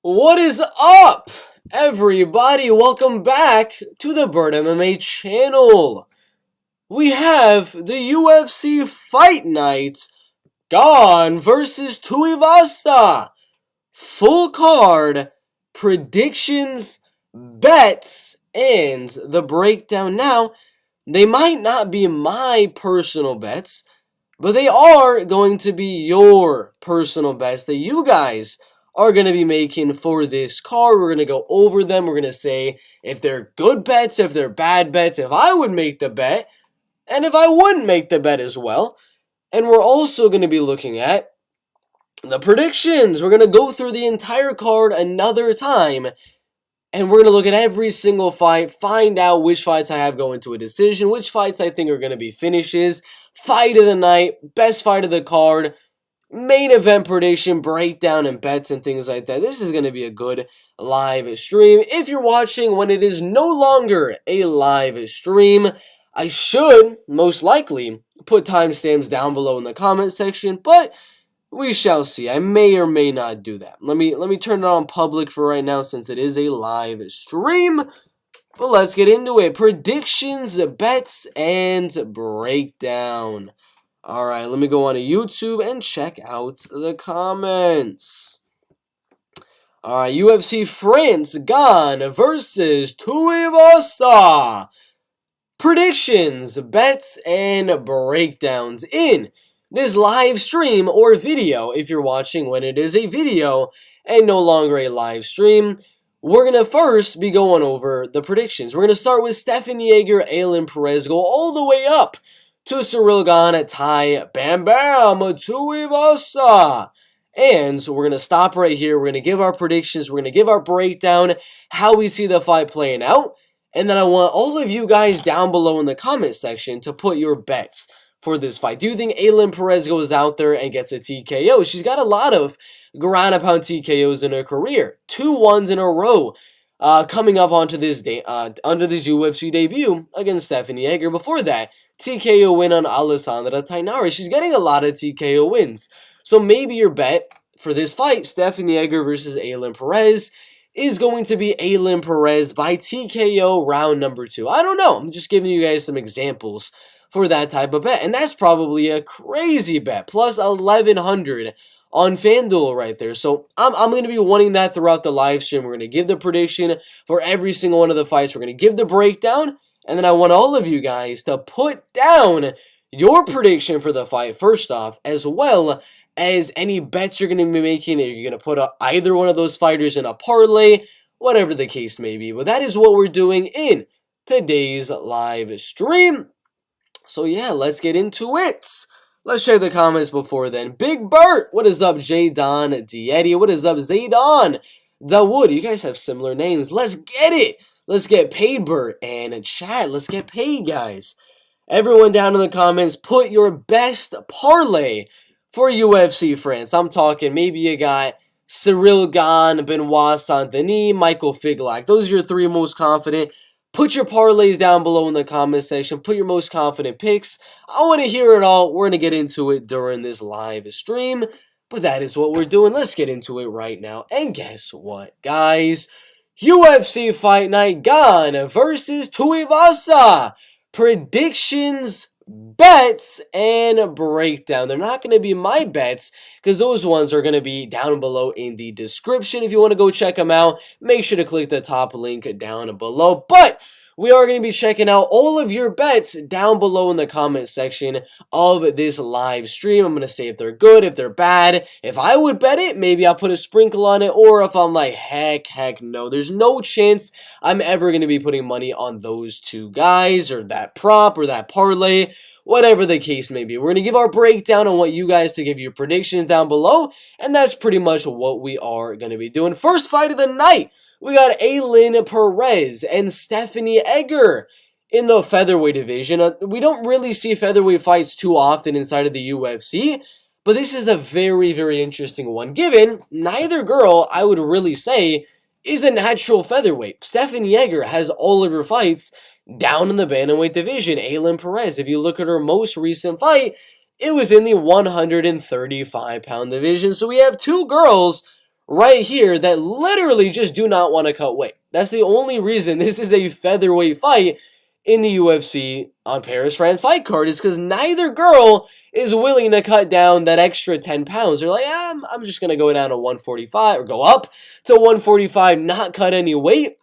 What is up, everybody? Welcome back to the Bird MMA channel. We have the UFC Fight Night Gane versus Tuivasa. Full card, predictions, bets, and the breakdown. Now, they might not be my personal bets, but they are going to be your personal bets that you guys are going to be making for this card. We're going to go over them. We're going to say if they're good bets, if they're bad bets, if I would make the bet, and if I wouldn't make the bet as well. And we're also going to be looking at the predictions. We're going to go through the entire card another time, and we're going to look at every single fight, find out which fights I have going to a decision, which fights I think are going to be finishes, fight of the night, best fight of the card, main event prediction, breakdown, and bets and things like that. This is going to be a good live stream. If you're watching when it is no longer a live stream, I should most likely put timestamps down below in the comment section, but we shall see. I may or may not do that. Let me turn it on public for right now since it is a live stream. But let's get into it. Predictions, bets, and breakdown. Alright, let me go on to YouTube and check out the comments. Alright, UFC France, Gane versus Tuivasa. Predictions, bets, and breakdowns in this live stream or video. If you're watching when it is a video and no longer a live stream, we're going to first be going over the predictions. We're going to start with Stefan Yeager, Ailin, Perez, go all the way up to Ciryl Gane, Tai, Bam Bam, Tuivasa. And so we're going to stop right here. We're going to give our predictions. We're going to give our breakdown, how we see the fight playing out. And then I want all of you guys down below in the comment section to put your bets for this fight. Do you think Ailin Perez goes out there and gets a TKO? She's got a lot of ground and pound TKOs in her career. 2-1s in a row coming up onto this day, under this UFC debut against Stefan Yeager. Before that, TKO win on Alessandra Tainari. She's getting a lot of TKO wins. So maybe your bet for this fight, Stefan Yeager versus Ailin Perez, is going to be Ailin Perez by TKO round number 2. I don't know. I'm just giving you guys some examples for that type of bet. And that's probably a crazy bet. Plus 1,100 on FanDuel right there. So I'm going to be wanting that throughout the live stream. We're going to give the prediction for every single one of the fights. We're going to give the breakdown. And then I want all of you guys to put down your prediction for the fight first off, as well as any bets you're going to be making. You're going to put either one of those fighters in a parlay, whatever the case may be. But that is what we're doing in today's live stream. So yeah, let's get into it. Let's check the comments before then. Big Bert, what is up? J-Don Diety, what is up? Zaydon Dawood, you guys have similar names. Let's get it. Let's get paid, Bert. And chat, let's get paid, guys. Everyone down in the comments, put your best parlay for UFC France. I'm talking maybe you got Ciryl Gane, Benoit, Denis, Michael Figlak. Those are your 3 most confident. Put your parlays down below in the comment section. Put your most confident picks. I want to hear it all. We're going to get into it during this live stream. But that is what we're doing. Let's get into it right now. And guess what, guys? UFC Fight Night Gane versus Tuivasa. Predictions, bets, and breakdown. They're not going to be my bets because those ones are going to be down below in the description. If you want to go check them out, make sure to click the top link down below. But we are going to be checking out all of your bets down below in the comment section of this live stream. I'm going to say if they're good, if they're bad. If I would bet it, maybe I'll put a sprinkle on it. Or if I'm like, heck no. There's no chance I'm ever going to be putting money on those 2 guys or that prop or that parlay. Whatever the case may be. We're going to give our breakdown on what you guys to give you predictions down below. And that's pretty much what we are going to be doing. First fight of the night. We got Ailin Perez and Stefan Yeager in the featherweight division. We don't really see featherweight fights too often inside of the UFC, but this is a very, very interesting one, given neither girl, I would really say, is a natural featherweight. Stefan Yeager has all of her fights down in the bantamweight division. Ailin Perez, if you look at her most recent fight, it was in the 135-pound division. So we have 2 girls right here that literally just do not want to cut weight. That's the only reason this is a featherweight fight in the UFC on Paris France fight card, is because neither girl is willing to cut down that extra 10 pounds. They're like, I'm just going to go down to 145 or go up to 145, not cut any weight.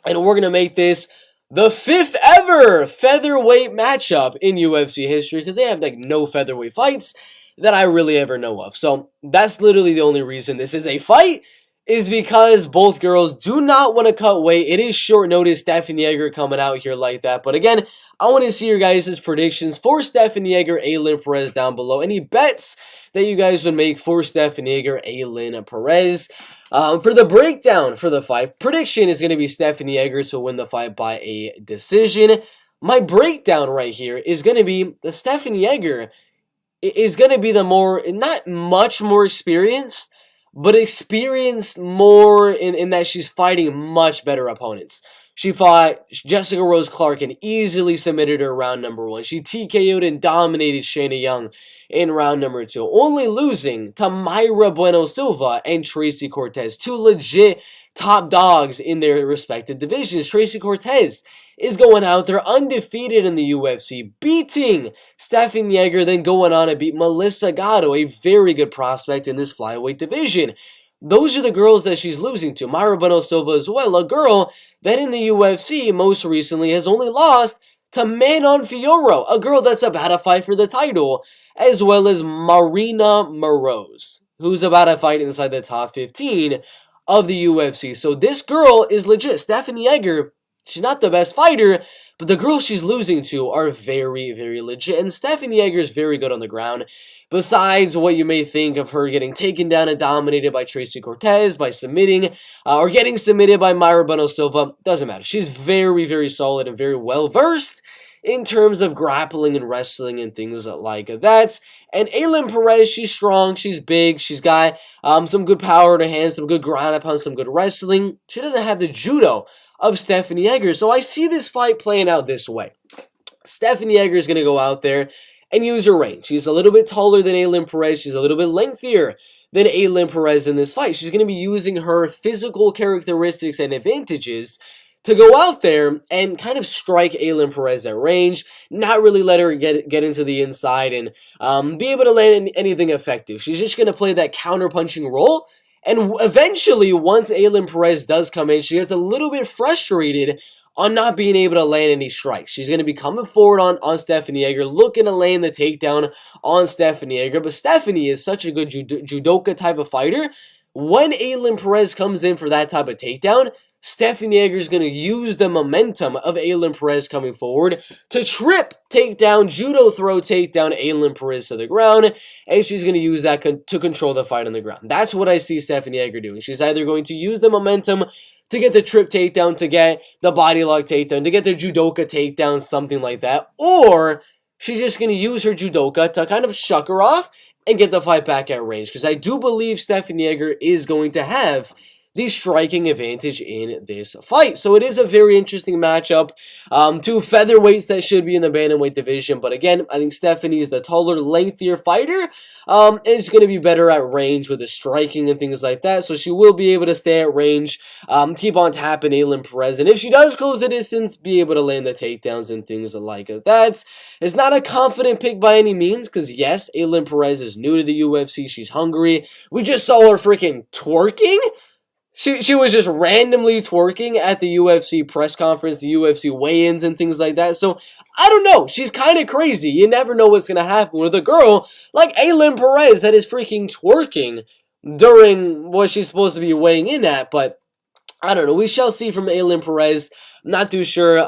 And we're going to make this the 5th ever featherweight matchup in UFC history, because they have like no featherweight fights that I really ever know of. So that's literally the only reason this is a fight, is because both girls do not want to cut weight. It is short notice, Stephanie Egger coming out here like that. But again, I want to see your guys' predictions for Stephanie Egger, Ailin, Perez down below. Any bets that you guys would make for Stephanie Egger, Ailin, Perez. For the breakdown for the fight, prediction is going to be Stephanie Egger to win the fight by a decision. My breakdown right here is going to be the Stephanie Egger is going to be the more, not much more experienced, but experienced more in that she's fighting much better opponents. She fought Jessica Rose Clark and easily submitted her round number 1. She TKO'd and dominated Shayna Young in round number 2, only losing to Mayra Bueno Silva and Tracy Cortez, 2 legit top dogs in their respective divisions. Tracy Cortez is going out there undefeated in the UFC, beating Stephanie Egger, then going on to beat Melissa Gatto, a very good prospect in this flyweight division. Those are the girls that she's losing to. Mayra Bueno Silva as well, a girl that in the UFC most recently has only lost to Manon Fiorot, a girl that's about to fight for the title, as well as Marina Moroz, who's about to fight inside the top 15 of the UFC. So this girl is legit. Stephanie Egger, she's not the best fighter, but the girls she's losing to are very, very legit. And Stephanie Egger is very good on the ground. Besides what you may think of her getting taken down and dominated by Tracy Cortez, by submitting, or getting submitted by Mayra Bueno Silva, doesn't matter. She's very, very solid and very well versed in terms of grappling and wrestling and things like that. And Ailin Perez, she's strong, she's big, she's got some good power in her hands, some good ground and pound, some good wrestling. She doesn't have the judo of Stephanie Egger. So I see this fight playing out this way. Stephanie Egger is going to go out there and use her range. She's a little bit taller than Ailin Perez. She's a little bit lengthier than Ailin Perez in this fight. She's going to be using her physical characteristics and advantages to go out there and kind of strike Ailin Perez at range, not really let her get into the inside and be able to land anything effective. She's just going to play that counter-punching role. And eventually, once Ailin Perez does come in, she gets a little bit frustrated on not being able to land any strikes. She's going to be coming forward on Stephanie Egger, looking to land the takedown on Stephanie Egger. But Stephanie is such a good judoka type of fighter. When Ailin Perez comes in for that type of takedown, Stephanie Egger is going to use the momentum of Ailin Perez coming forward to trip takedown, judo throw takedown Ailin Perez to the ground, and she's going to use that to control the fight on the ground. That's what I see Stephanie Egger doing. She's either going to use the momentum to get the trip takedown, to get the body lock takedown, to get the judoka takedown, something like that, or she's just going to use her judoka to kind of shuck her off and get the fight back at range, because I do believe Stephanie Egger is going to have the striking advantage in this fight. So it is a very interesting matchup. Two featherweights that should be in the bantamweight division. But again, I think Stephanie is the taller, lengthier fighter. And is going to be better at range with the striking and things like that. So she will be able to stay at range, keep on tapping Ailin Perez. And if she does close the distance, be able to land the takedowns and things like that. It's not a confident pick by any means, because yes, Ailin Perez is new to the UFC. She's hungry. We just saw her freaking twerking. She was just randomly twerking at the UFC press conference, the UFC weigh-ins and things like that. So, I don't know. She's kind of crazy. You never know what's going to happen with a girl like Ailin Perez that is freaking twerking during what she's supposed to be weighing in at. But, I don't know. We shall see from Ailin Perez. I'm not too sure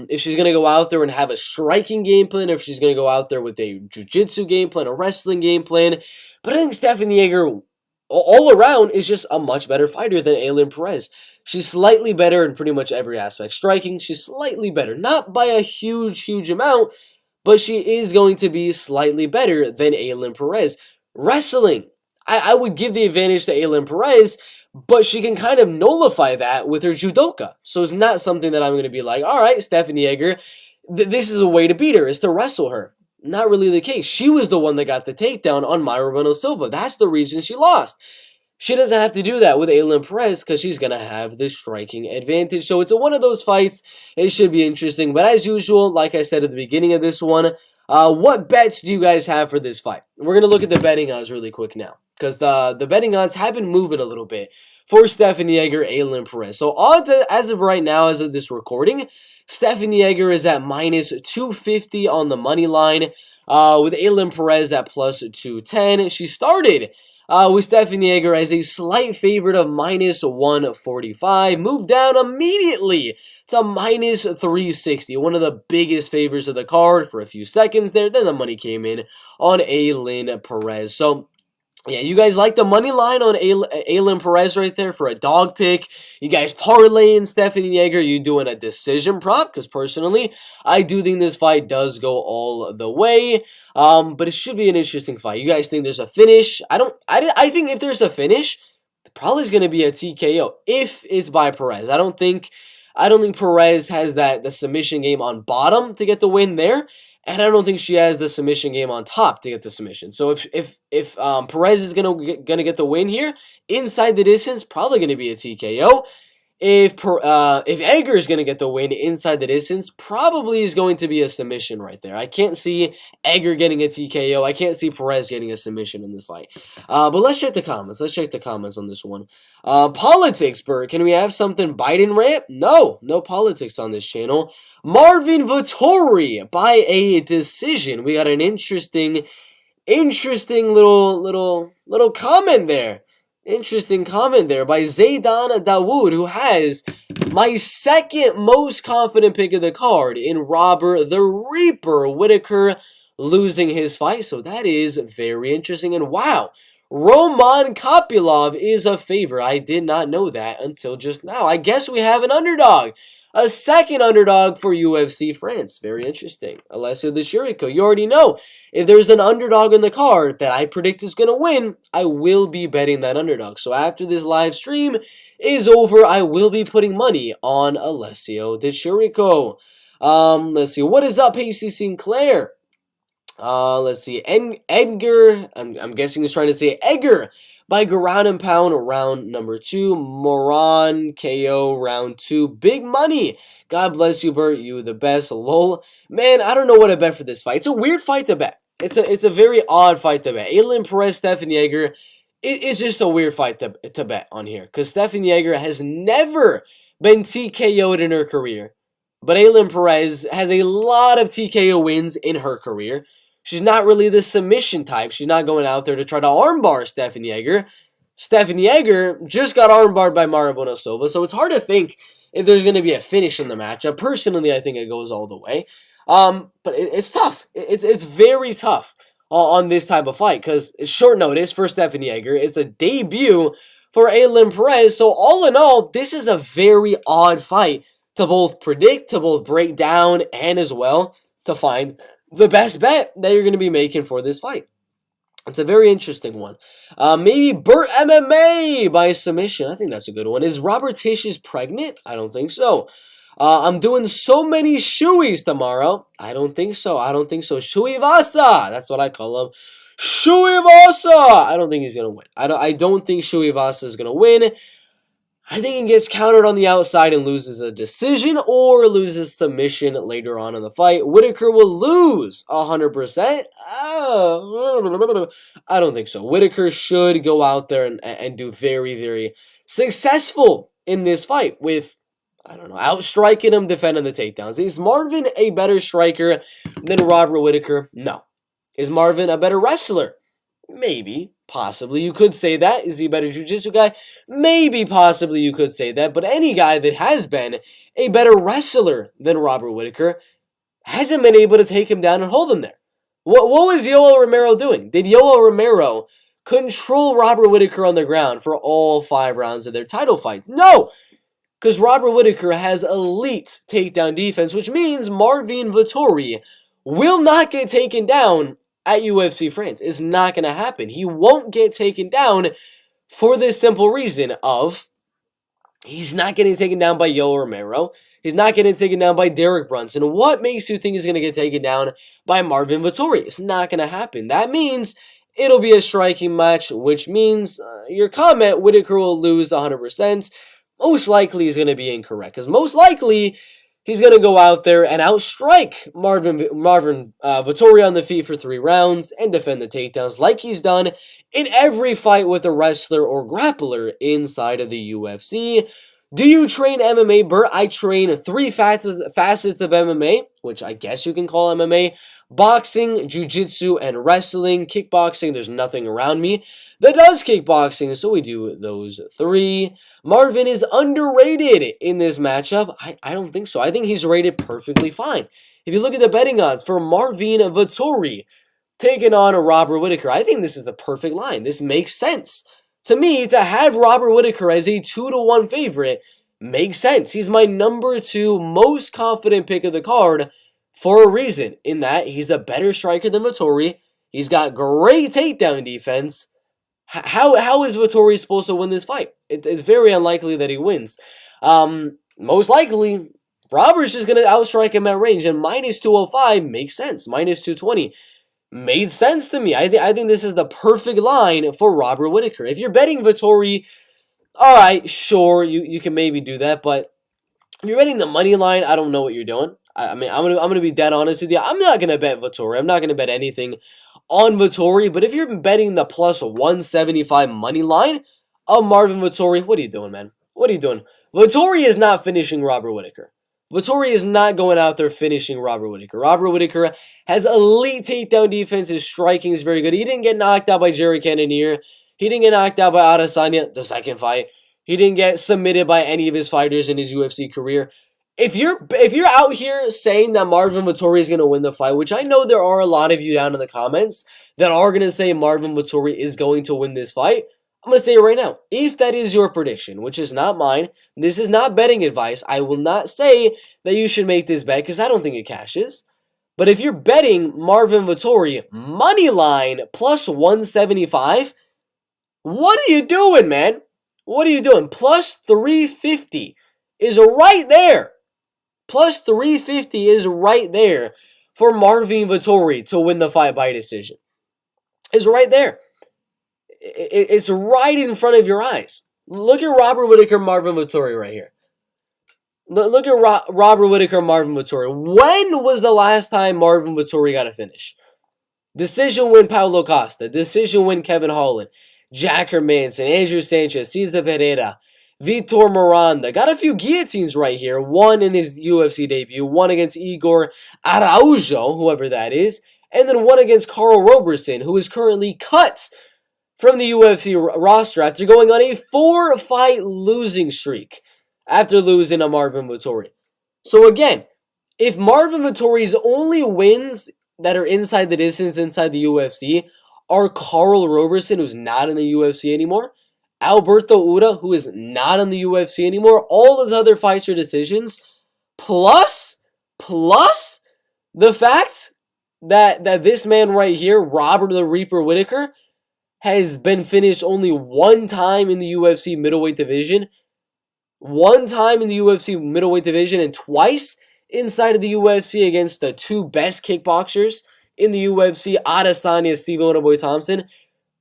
if she's going to go out there and have a striking game plan, or if she's going to go out there with a jiu-jitsu game plan, a wrestling game plan. But I think Stephanie Egger, all around, is just a much better fighter than Ailin Perez. She's slightly better in pretty much every aspect. Striking, she's slightly better. Not by a huge amount, but she is going to be slightly better than Ailin Perez. Wrestling, I would give the advantage to Ailin Perez, but she can kind of nullify that with her judoka. So it's not something that I'm going to be like, all right, Stephanie Egger, this is a way to beat her, is to wrestle her. Not really the case. She was the one that got the takedown on Mayra Bueno Silva. That's the reason she lost. She doesn't have to do that with Ailin Perez because she's going to have the striking advantage. So it's one of those fights. It should be interesting. But as usual, like I said at the beginning of this one, what bets do you guys have for this fight? We're going to look at the betting odds really quick now because the betting odds have been moving a little bit for Stephanie Egger, Ailin Perez. So odds as of right now, as of this recording, Stephanie Egger is at minus 250 on the money line with Ailin Perez at plus 210. She started with Stephanie Egger as a slight favorite of minus 145. Moved down immediately to minus 360. One of the biggest favorites of the card for a few seconds there. Then the money came in on Ailin Perez. So, yeah, you guys like the money line on Ailin Perez right there for a dog pick. You guys parlaying Stephanie Egger. You doing a decision prop? Because personally, I do think this fight does go all the way. But it should be an interesting fight. You guys think there's a finish? I think if there's a finish, it probably is going to be a TKO if it's by Perez. I don't think Perez has the submission game on bottom to get the win there. And I don't think she has the submission game on top to get the submission. So if Perez is gonna get the win here inside the distance, probably gonna be a TKO. If Egger is gonna get the win inside the distance, probably is going to be a submission right there. I can't see Egger getting a TKO. I can't see Perez getting a submission in this fight. But let's check the comments. Let's check the comments on this one. Politics, Bert. Can we have something Biden rant? No politics on this channel. Marvin Vettori by a decision. We got an interesting little comment there. Interesting comment there by Zaydan Dawood, who has my second most confident pick of the card in Robert the Reaper Whittaker losing his fight. So that is very interesting. And wow, Roman Kopylov is a favorite. I did not know that until just now. I guess we have an underdog. A second underdog for UFC France. Very interesting. Alessio Di Chirico. You already know, if there's an underdog in the card that I predict is going to win, I will be betting that underdog. So after this live stream is over, I will be putting money on Alessio Di Chirico. Let's see. What is up, Pacey Sinclair? Let's see. Edgar, I'm guessing he's trying to say Egger by ground and pound round number 2. Moran KO round 2. Big money. God bless you, Bert. You the best. Lol. Man, I don't know what to bet for this fight. It's a weird fight to bet. It's a very odd fight to bet. Ailin Perez, Stephanie Egger. It's just a weird fight to bet on here. Because Stephanie Egger has never been TKO'd in her career. But Ailin Perez has a lot of TKO wins in her career. She's not really the submission type. She's not going out there to try to armbar Stephanie Egger. Stephanie Egger just got armbarred by Mara Bonasova, so it's hard to think if there's going to be a finish in the matchup. Personally, I think it goes all the way. But it's tough. It's very tough on this type of fight because it's short notice for Stephanie Egger. It's a debut for Ailin Perez. So all in all, this is a very odd fight to both predict, to both break down, and as well to find the best bet that you're going to be making for this fight. It's a very interesting one. Maybe Burt MMA by submission. I think that's a good one. Is Robert Tisches pregnant? I don't think so. I'm doing so many shoeys tomorrow. I don't think so. Tuivasa. That's what I call him. Tuivasa. I don't think he's going to win. I don't think Tuivasa is going to win. I think he gets countered on the outside and loses a decision or loses submission later on in the fight. Whittaker will lose 100%. I don't think so. Whittaker should go out there and do very, very successful in this fight with, I don't know, outstriking him, defending the takedowns. Is Marvin a better striker than Robert Whittaker? No. Is Marvin a better wrestler? Maybe, possibly, you could say that. Is he a better jiu-jitsu guy? Maybe, possibly, you could say that. But any guy that has been a better wrestler than Robert Whittaker hasn't been able to take him down and hold him there. What was Yoel Romero doing? Did Yoel Romero control Robert Whittaker on the ground for all 5 rounds of their title fight? No! Because Robert Whittaker has elite takedown defense, which means Marvin Vettori will not get taken down at UFC France. It's not going to happen. He won't get taken down for this simple reason of he's not getting taken down by Yoel Romero. He's not getting taken down by Derek Brunson. What makes you think he's going to get taken down by Marvin Vettori? It's not going to happen. That means It'll be a striking match, which means your comment, Whittaker will lose 100%, most likely is going to be incorrect. Because most likely, he's going to go out there and outstrike Marvin Vettori on the feet for 3 rounds and defend the takedowns like he's done in every fight with a wrestler or grappler inside of the UFC. Do you train MMA, Bert? I train 3 facets of MMA, which I guess you can call MMA. Boxing, jiu-jitsu, and wrestling. Kickboxing, there's nothing around me that does kickboxing, so we do those 3. Marvin is underrated in this matchup. I don't think so. I think he's rated perfectly fine. If you look at the betting odds for Marvin Vettori taking on Robert Whittaker, I think this is the perfect line. This makes sense. To me, to have Robert Whittaker as a 2-1 favorite makes sense. He's my number 2 most confident pick of the card for a reason, in that he's a better striker than Vettori. He's got great takedown defense. How is Vettori supposed to win this fight? It's very unlikely that he wins. Most likely, Robert's just going to outstrike him at range, and minus 205 makes sense. Minus 220 made sense to me. I think this is the perfect line for Robert Whittaker. If you're betting Vettori, all right, sure, you can maybe do that, but if you're betting the money line, I don't know what you're doing. I mean, I'm gonna be dead honest with you. I'm not gonna bet Vettori. I'm not gonna bet anything on Vettori. But if you're betting the plus 175 money line of Marvin Vettori, what are you doing, man? What are you doing? Vettori is not finishing Robert Whittaker. Vettori is not going out there finishing Robert Whittaker. Robert Whittaker has elite takedown defense. His striking is very good. He didn't get knocked out by Jerry Cannonier. He didn't get knocked out by Adesanya, the second fight. He didn't get submitted by any of his fighters in his UFC career. If you're out here saying that Marvin Vettori is going to win the fight, which I know there are a lot of you down in the comments that are going to say Marvin Vettori is going to win this fight, I'm going to say it right now. If that is your prediction, which is not mine, this is not betting advice. I will not say that you should make this bet because I don't think it cashes. But if you're betting Marvin Vettori money line plus 175, what are you doing, man? What are you doing? Plus 350 is right there. Plus 350 is right there for Marvin Vettori to win the fight by decision. It's right there. It's right in front of your eyes. Look at Robert Whittaker, Marvin Vettori right here. Look at Robert Whittaker, Marvin Vettori. When was the last time Marvin Vettori got a finish? Decision win Paulo Costa. Decision win Kevin Holland. Jack Hermanson, Andrew Sanchez, Cesar Ferreira, Vitor Miranda. Got a few guillotines right here. One in his UFC debut. One against Igor Araujo, whoever that is. And then one against Carl Roberson, who is currently cut from the UFC roster after going on a 4-fight losing streak after losing to Marvin Vettori. So again, if Marvin Vettori's only wins that are inside the distance inside the UFC are Carl Roberson, who's not in the UFC anymore, Alberto Ura, who is not in the UFC anymore, all his other fights are decisions, plus the fact that this man right here, Robert the Reaper Whittaker, has been finished only one time in the UFC middleweight division. One time in the UFC middleweight division and twice inside of the UFC against the 2 best kickboxers in the UFC, Adesanya, Stephen Wonderboy Thompson.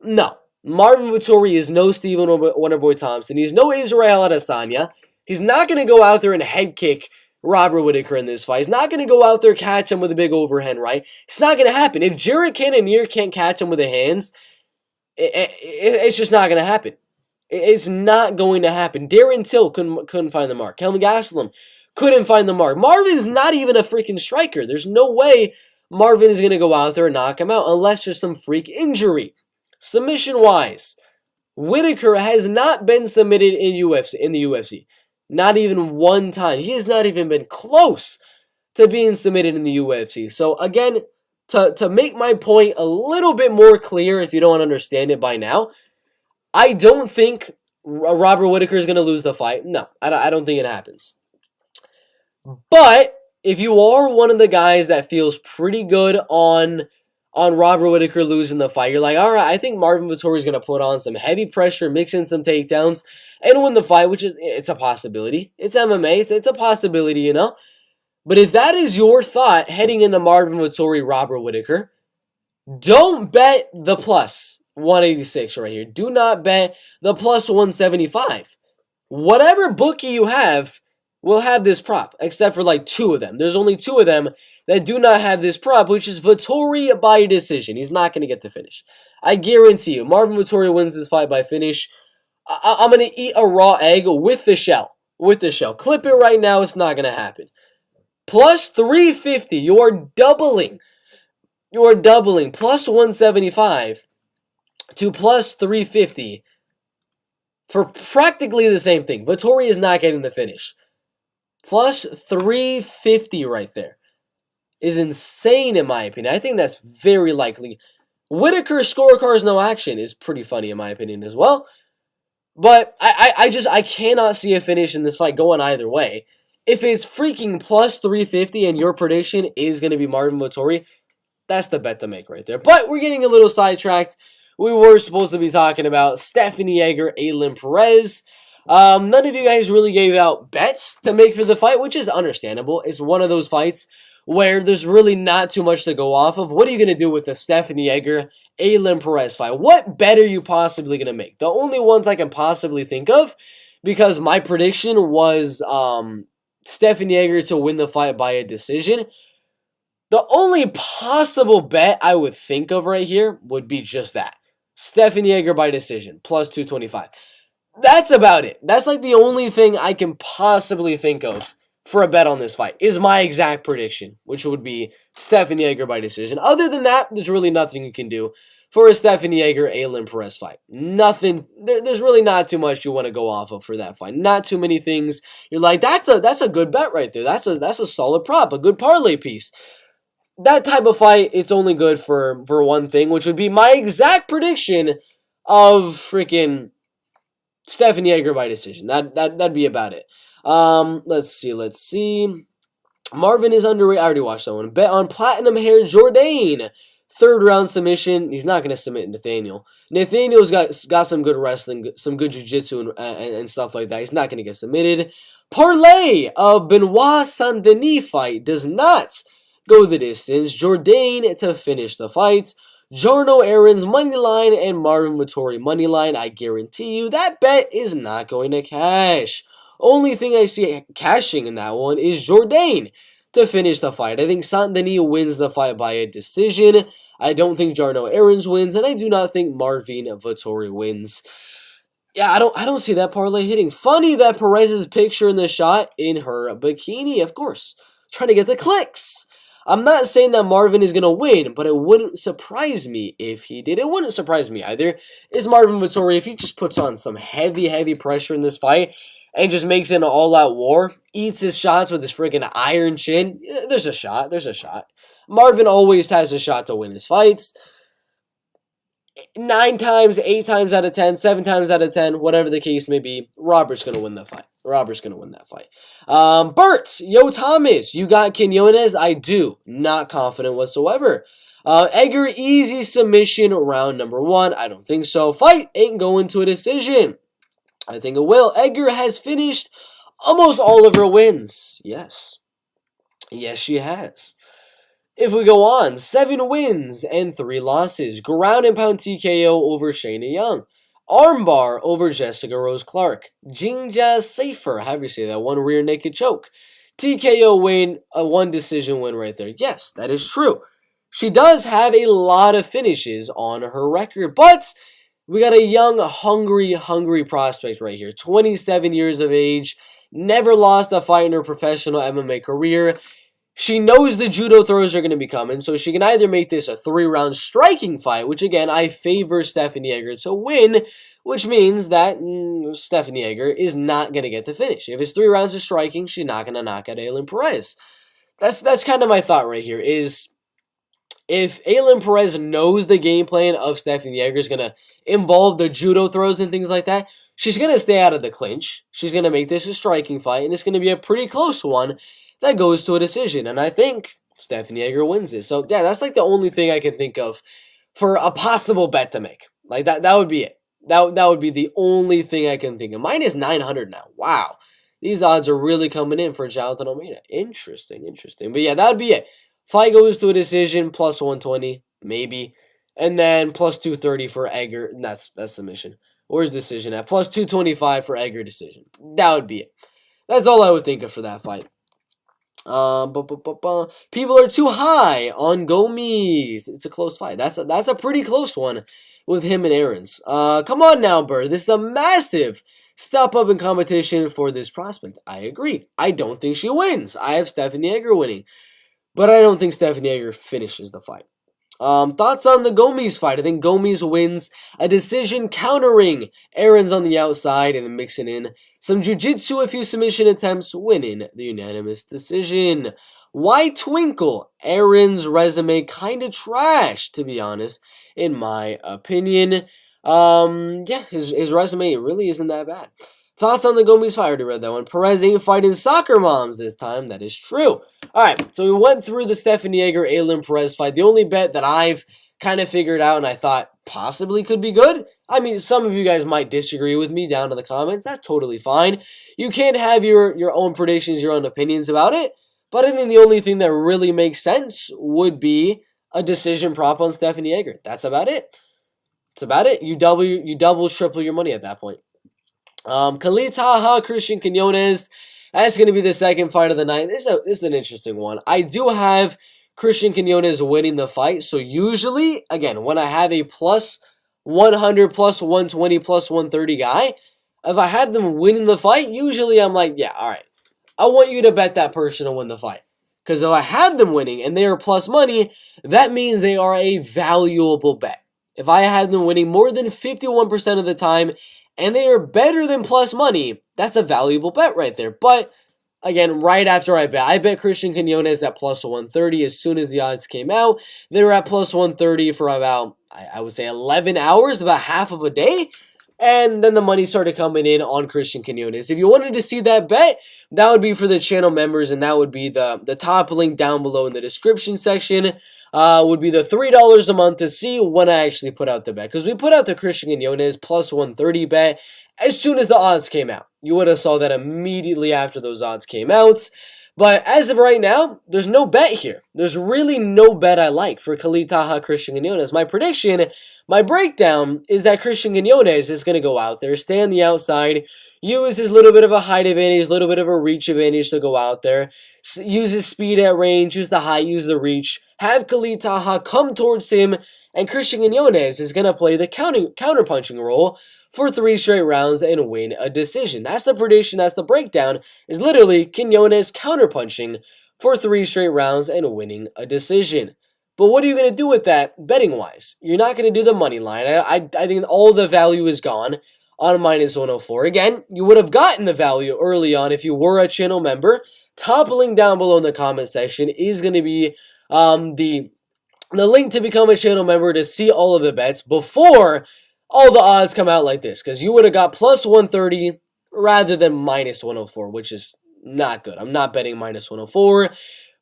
No, Marvin Vettori is no Stephen Wonderboy Thompson. He's no Israel Adesanya. He's not going to go out there and head kick Robert Whittaker in this fight. He's not going to go out there catch him with a big overhand right. It's not going to happen. If Jared Cannonier can't catch him with the hands, it's just not going to happen. It's not going to happen. Darren Till couldn't find the mark. Kelvin Gastelum couldn't find the mark. Marvin's not even a freaking striker. There's no way Marvin is going to go out there and knock him out unless there's some freak injury. Submission-wise, Whittaker has not been submitted in the UFC. Not even one time. He has not even been close to being submitted in the UFC. So again, to make my point a little bit more clear, if you don't understand it by now, I don't think Robert Whittaker is going to lose the fight. No, I don't think it happens. But if you are one of the guys that feels pretty good on Robert Whittaker losing the fight, you're like, all right, I think Marvin Vettori is going to put on some heavy pressure, mix in some takedowns, and win the fight, which is, it's a possibility. It's MMA. It's a possibility, you know? But if that is your thought heading into Marvin Vettori, Robert Whittaker, Don't bet the plus 186 right here. Do not bet the plus 175. Whatever bookie you have will have this prop, except for like 2 of them. There's only 2 of them that do not have this prop, which is Vettori by decision. He's not going to get the finish. I guarantee you, Marvin Vettori wins this fight by finish. I'm going to eat a raw egg with the shell. With the shell. Clip it right now. It's not going to happen. Plus 350. You are doubling. You are doubling. Plus 175 to plus 350 for practically the same thing. Vettori is not getting the finish. Plus 350 right there is insane in my opinion. I think that's very likely. Whittaker's scorecards no action is pretty funny in my opinion as well. But I cannot see a finish in this fight going either way. If it's freaking plus 350 and your prediction is going to be Marvin Vettori, that's the bet to make right there. But we're getting a little sidetracked. We were supposed to be talking about Stephanie Egger, Ailin Perez. None of you guys really gave out bets to make for the fight, which is understandable. It's one of those fights where there's really not too much to go off of. What are you going to do with the Stephanie Egger, Ailin Perez fight? What bet are you possibly going to make? The only ones I can possibly think of, because my prediction was Stephanie Egger to win the fight by a decision. The only possible bet I would think of right here would be just that. Stephanie Egger by decision, plus 225. That's about it. That's like the only thing I can possibly think of for a bet on this fight, is my exact prediction, which would be Stephanie Egger by decision. Other than that, there's really nothing you can do for a Stephanie Egger, Ailin Perez fight. Nothing. There's really not too much you want to go off of for that fight. Not too many things. You're like, that's a good bet right there. That's a solid prop, a good parlay piece. That type of fight, it's only good for one thing, which would be my exact prediction of freaking Stephanie Egger by decision. That'd be about it. Let's see. Marvin is underrated. I already watched that one. Bet on platinum hair Jourdain. 3rd round submission. He's not going to submit Nathaniel. Nathaniel's got some good wrestling, some good jiu-jitsu and stuff like that. He's not going to get submitted. Parlay of Benoit Denis fight does not go the distance. Jourdain to finish the fight. Jarno Aaron's money line and Marvin Vettori money line. I guarantee you that bet is not going to cash. Only thing I see cashing in that one is Jourdain to finish the fight. I think Denis wins the fight by a decision. I don't think Jarno Aaron's wins, and I do not think Marvin Vettori wins. Yeah, I don't see that parlay hitting. Funny that Perez's picture in the shot in her bikini, of course. Trying to get the clicks. I'm not saying that Marvin is going to win, but it wouldn't surprise me if he did. It wouldn't surprise me either. Is Marvin Vettori, if he just puts on some heavy pressure in this fight and just makes it an all-out war, eats his shots with his freaking iron chin, there's a shot. Marvin always has a shot to win his fights. 9 times, 8 times out of 10, 7 times out of 10, whatever the case may be, Robert's going to win that fight. Bert, Yo Thomas, you got Quinonez? I do. Not confident whatsoever. Egger, easy submission round number 1. I don't think so. Fight ain't going to a decision. I think it will. Egger has finished almost all of her wins. Yes, she has. If we go on, 7 wins and 3 losses. Ground and pound TKO over Shayna Young. Armbar over Jessica Rose Clark. Jinja Safer, however you say that, 1 rear naked choke. TKO win, a 1 decision win right there. Yes, that is true. She does have a lot of finishes on her record, but we got a young, hungry prospect right here. 27 years of age, never lost a fight in her professional MMA career. She knows the judo throws are going to be coming, so she can either make this a 3-round striking fight, which again, I favor Stephanie Egger to win, which means that Stephanie Egger is not going to get the finish. If it's 3 rounds of striking, she's not going to knock out Ailin Perez. That's kind of my thought right here, is if Ailin Perez knows the game plan of Stephanie Egger is going to involve the judo throws and things like that, she's going to stay out of the clinch. She's going to make this a striking fight, and it's going to be a pretty close one that goes to a decision, and I think Stephanie Egger wins this. So, yeah, that's like the only thing I can think of for a possible bet to make. Like, that would be it. That would be the only thing I can think of. Mine is 900 now. Wow. These odds are really coming in for Jonathan Almeida. Interesting. But, yeah, that would be it. Fight goes to a decision, plus 120. maybe. And then plus 230 for Egger. That's submission. Where's decision at? Plus 225 for Egger decision. That would be it. That's all I would think of for that fight. People are too high on Gomis. It's a close fight. That's a pretty close one with him and Aaron's. Come on now, Burr. This is a massive step up in competition for this prospect. I agree. I don't think she wins. I have Stephanie Egger winning. But I don't think Stephanie Egger finishes the fight. Thoughts on the Gomis fight? I think Gomis wins a decision countering Aaron's on the outside and then mixing in some jiu-jitsu, a few submission attempts, winning the unanimous decision. Why twinkle? Aaron's resume kind of trash, to be honest, in my opinion. Yeah, his resume really isn't that bad. Thoughts on the Gomis fight? I already read that one. Perez ain't fighting soccer moms this time. That is true. Alright, so we went through the Stephanie Egger, Ailin Perez fight. The only bet that I've kind of figured out and I thought possibly could be good. I mean, some of you guys might disagree with me down in the comments. That's totally fine. You can't have your own predictions, your own opinions about it. But I think the only thing that really makes sense would be a decision prop on Stephanie Egger. That's about it. That's about it. You double, triple your money at that point. Khalid, Taha, Christian Quinonez. That's going to be the second fight of the night. This is an interesting one. I do have Christian Quinonez winning the fight. So usually, again, when I have a plus 100, plus 120, plus 130 guy, if I have them winning the fight, usually I'm like, yeah, all right. I want you to bet that person to win the fight. Because if I have them winning and they are plus money, that means they are a valuable bet. If I have them winning more than 51% of the time and they are better than plus money, that's a valuable bet right there. But again, right after I bet Christian Quinonez at plus 130 as soon as the odds came out. They were at plus 130 for about, I would say, 11 hours, about half of a day. And then the money started coming in on Christian Quinonez. If you wanted to see that bet, that would be for the channel members, and that would be the top link down below in the description section. Would be the $3 a month to see when I actually put out the bet. Because we put out the Christian Quinonez plus 130 bet as soon as the odds came out. You would have saw that immediately after those odds came out. But as of right now, there's no bet here. There's really no bet I like for Khalid, Taha, Christian Quinonez. My prediction, my breakdown is that Christian Quinonez is going to go out there, stay on the outside, use his little bit of a height advantage, little bit of a reach advantage to go out there, use his speed at range, use the height, use the reach, have Khalid Taha come towards him, and Christian Quinonez is going to play the counter-punching role for 3 straight rounds and win a decision. That's the prediction, that's the breakdown, is literally Quinonez counter-punching for 3 straight rounds and winning a decision. But what are you going to do with that betting-wise? You're not going to do the money line. I think all the value is gone on minus 104. Again, you would have gotten the value early on if you were a channel member. Top link down below in the comment section is going to be the link to become a channel member to see all of the bets before all the odds come out like this. Because you would have got plus 130 rather than minus 104, which is not good. I'm not betting minus 104.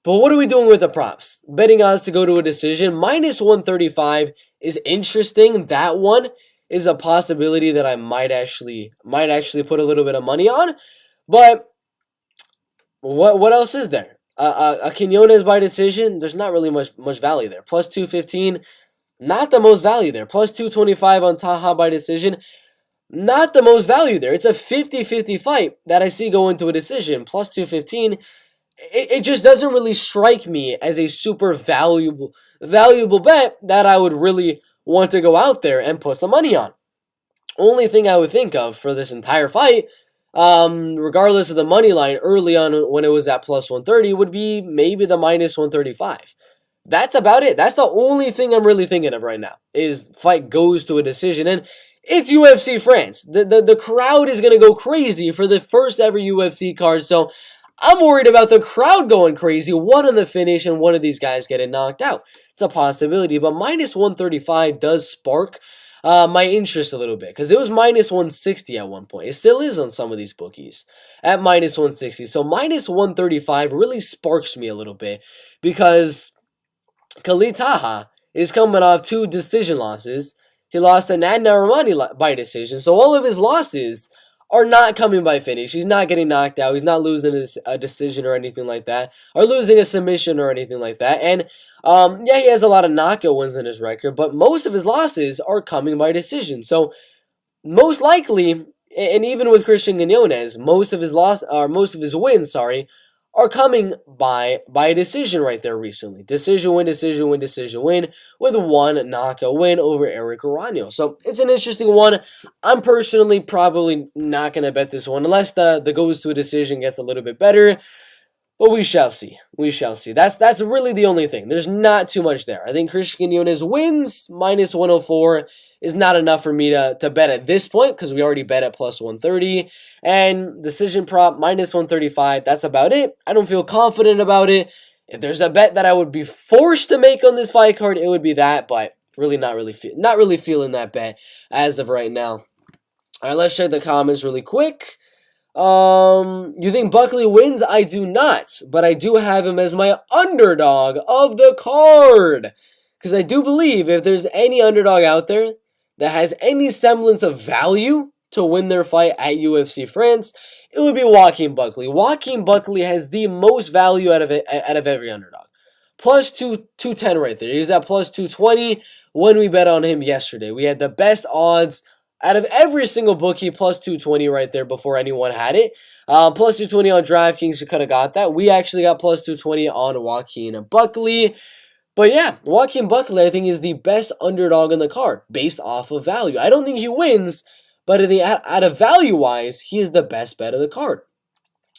But what are we doing with the props? Betting odds to go to a decision. Minus 135 is interesting. That one is a possibility that I might actually put a little bit of money on. But what else is there? A Quinonez by decision, there's not really much value there. Plus 215, not the most value there. Plus 225 on Taha by decision, not the most value there. It's a 50-50 fight that I see going to a decision. Plus 215, it just doesn't really strike me as a super valuable bet that I would really want to go out there and put some money on. Only thing I would think of for this entire fight, regardless of the money line early on when it was at plus 130, would be maybe the minus 135. That's about it. That's the only thing I'm really thinking of right now, is fight goes to a decision. And it's UFC France. The crowd is going to go crazy for the first ever UFC card, so I'm worried about the crowd going crazy, one on the finish and one of these guys getting knocked out. It's a possibility, but minus 135 does spark my interest a little bit, because it was minus 160 at one point. It still is on some of these bookies at minus 160. So minus 135 really sparks me a little bit, because Khalid Taha is coming off 2 decision losses. He lost to Nathaniel by decision, so all of his losses are not coming by finish. He's not getting knocked out. He's not losing a decision or anything like that, or losing a submission or anything like that. And yeah, he has a lot of knockout wins in his record, but most of his losses are coming by decision. So most likely, and even with Christian Quinonez, most of his wins, are coming by a decision right there recently. Decision win, decision win, decision win, with one knockout win over Eric Arano. So it's an interesting one. I'm personally probably not going to bet this one unless the goes to a decision gets a little bit better. But we shall see. We shall see. That's really the only thing. There's not too much there. I think Christian Quinonez wins minus 104 is not enough for me to bet at this point because we already bet at plus 130. And decision prop minus 135, that's about it. I don't feel confident about it. If there's a bet that I would be forced to make on this fight card, it would be that, but really not really feeling that bet as of right now. All right, let's check the comments really quick. You think Buckley wins? I do not, but I do have him as my underdog of the card. Because I do believe if there's any underdog out there that has any semblance of value to win their fight at UFC France, it would be Joaquin Buckley. Joaquin Buckley has the most value out of every underdog. Plus 210 right there. He's at plus 220 when we bet on him yesterday. We had the best odds out of every single bookie, plus 220 right there before anyone had it. Plus 220 on DraftKings, you could have got that. We actually got plus 220 on Joaquin Buckley. But yeah, Joaquin Buckley, I think, is the best underdog on the card based off of value. I don't think he wins, but out of value-wise, he is the best bet of the card.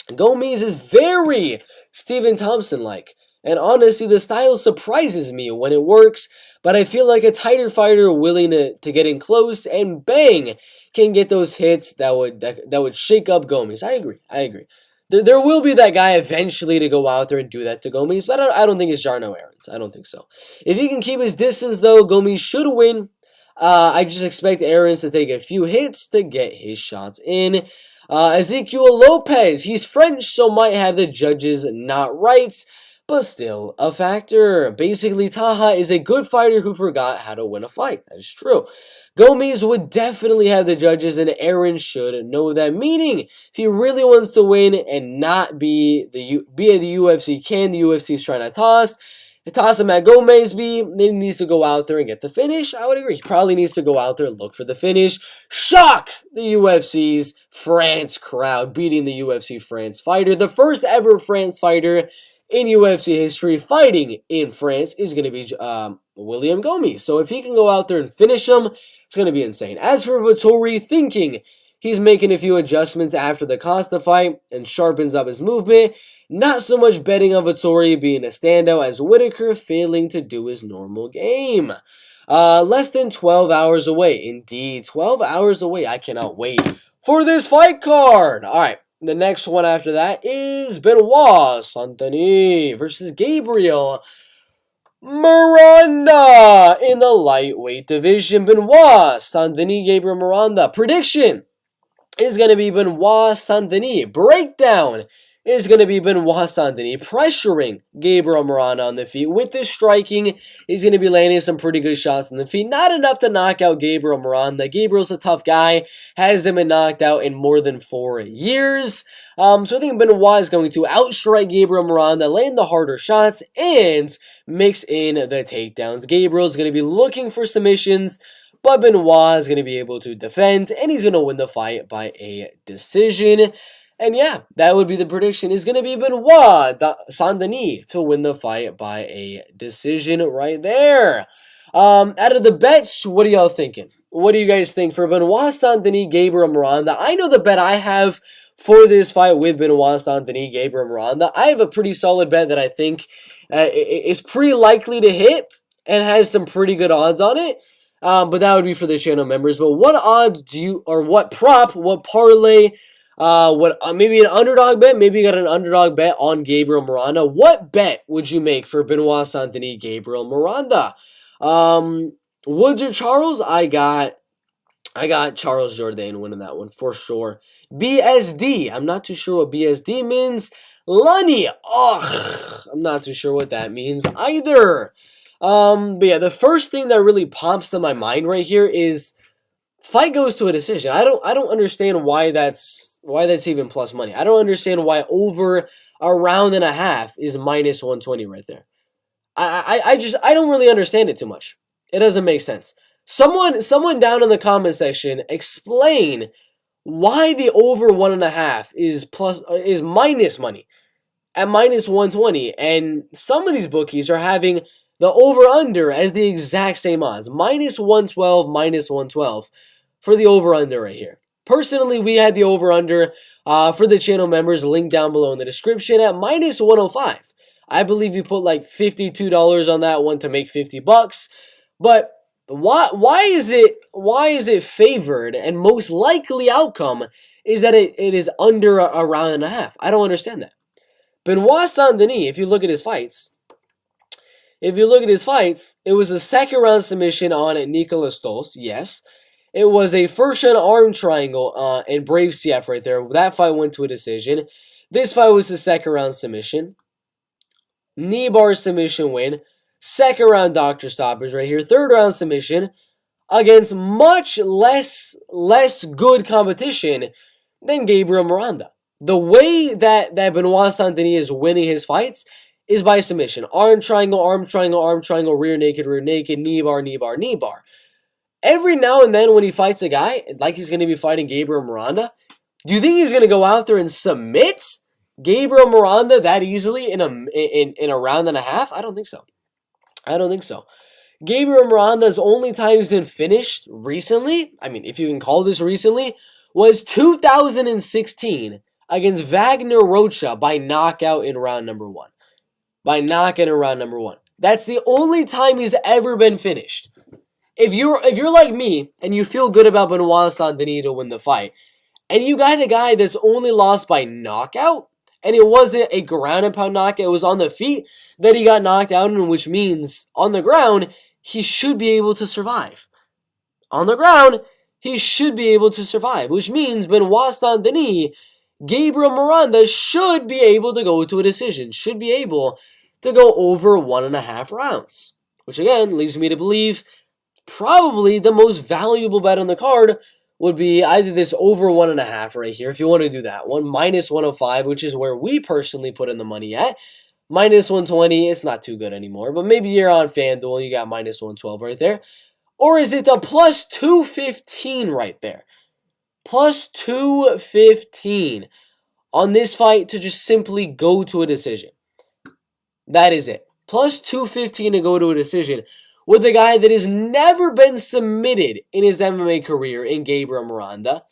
Gomis is very Stephen Thompson-like. And honestly, the style surprises me when it works, but I feel like a tighter fighter willing to get in close and bang can get those hits that would shake up Gomis. I agree. There will be that guy eventually to go out there and do that to Gomis, but I don't think it's Jarno Aarons. I don't think so. If he can keep his distance, though, Gomis should win. I just expect Aarons to take a few hits to get his shots in. Ezekiel Lopez, he's French, so might have the judges not right, but still a factor. Basically, Taha is a good fighter who forgot how to win a fight. That is true. Gomis would definitely have the judges, and Aaron should know that. Meaning, if he really wants to win and not be at the UFC, the UFC's trying to toss him at Gomis, then he needs to go out there and get the finish. I would agree. He probably needs to go out there and look for the finish. Shock the UFC's France crowd, beating the UFC France fighter. The first ever France fighter in UFC history fighting in France is going to be William Gomis. So if he can go out there and finish him, it's going to be insane. As for Vettori, thinking he's making a few adjustments after the Costa fight and sharpens up his movement. Not so much betting on Vettori being a standout as Whittaker failing to do his normal game. Less than 12 hours away. Indeed, 12 hours away. I cannot wait for this fight card. All right. The next one after that is Benoit Saint-Denis versus Gabriel Miranda in the lightweight division. Benoit Saint-Denis, Gabriel Miranda. Prediction is going to be Benoit Saint-Denis. Breakdown is going to be Benoit Saint-Denis pressuring Gabriel Miranda on the feet. With this striking, he's going to be landing some pretty good shots on the feet. Not enough to knock out Gabriel Miranda. Gabriel's a tough guy. Hasn't been knocked out in more than 4 years. So I think Benoit is going to outstrike Gabriel Miranda, land the harder shots, and mix in the takedowns. Gabriel's going to be looking for submissions, but Benoit is going to be able to defend, and he's going to win the fight by a decision. And yeah, that would be the prediction. Is going to be Benoit Saint-Denis to win the fight by a decision right there. Out of the bets, what are y'all thinking? What do you guys think for Benoit Saint-Denis, Gabriel Miranda? I know the bet I have for this fight with Benoit Saint-Denis, Gabriel Miranda. I have a pretty solid bet that I think is pretty likely to hit and has some pretty good odds on it. But that would be for the channel members. But what odds do you, or what prop, what parlay, maybe an underdog bet? Maybe you got an underdog bet on Gabriel Miranda. What bet would you make for Benoit Saint-Denis, Gabriel Miranda? Woods or Charles? I got Charles Jourdain winning that one for sure. BSD. I'm not too sure what BSD means. Lunny. Ugh. I'm not too sure what that means either. But yeah, the first thing that really pops to my mind right here is Fight goes to a decision. I don't understand why that's even plus money. I don't understand why over a round and a half is minus 120 right there. I don't really understand it too much. It doesn't make sense. Someone down in the comment section explain why the over 1.5 is minus money at minus 120, and some of these bookies are having the over under as the exact same odds, minus 112, minus 112 for the over under right here. Personally, we had the over under for the channel members, link down below in the description, at minus 105. I believe you put like $52 on that one to make $50. But why is it favored, and most likely outcome is that it is under a round and a half? I don't understand that. Benoit Saint-Denis, if you look at his fights, it was a second round submission on Nicolas Stolz, yes. It was a first round arm triangle and Brave CF right there. That fight went to a decision. This fight was a second round submission. Knee bar submission win. Second round doctor stoppage right here. Third round submission against much less good competition than Gabriel Miranda. The way that Benoit Saint-Denis is winning his fights is by submission. Arm triangle, arm triangle, arm triangle, rear naked, knee bar, knee bar, knee bar. Every now and then when he fights a guy, like he's going to be fighting Gabriel Miranda, do you think he's going to go out there and submit Gabriel Miranda that easily in a round and a half? I don't think so. Gabriel Miranda's only time he's been finished recently, I mean, if you can call this recently, was 2016 against Wagner Rocha by knockout in round number 1. That's the only time he's ever been finished. If you're like me and you feel good about Benoit Saint-Denis to win the fight, and you got a guy that's only lost by knockout, and it wasn't a ground and pound knockout, it was on the feet that he got knocked out in, which means on the ground, he should be able to survive. Which means Benoit Saint-Denis, Gabriel Miranda should be able to go to a decision, should be able to go over 1.5 rounds. Which again leads me to believe probably the most valuable bet on the card would be either this over 1.5 right here, if you want to do that one, minus 105, which is where we personally put in the money at. Minus 120, it's not too good anymore, but maybe you're on FanDuel, you got minus 112 right there. Or is it the plus 215 right there? Plus 215 on this fight to just simply go to a decision. That is it. Plus 215 to go to a decision with a guy that has never been submitted in his MMA career in Gabriel Miranda,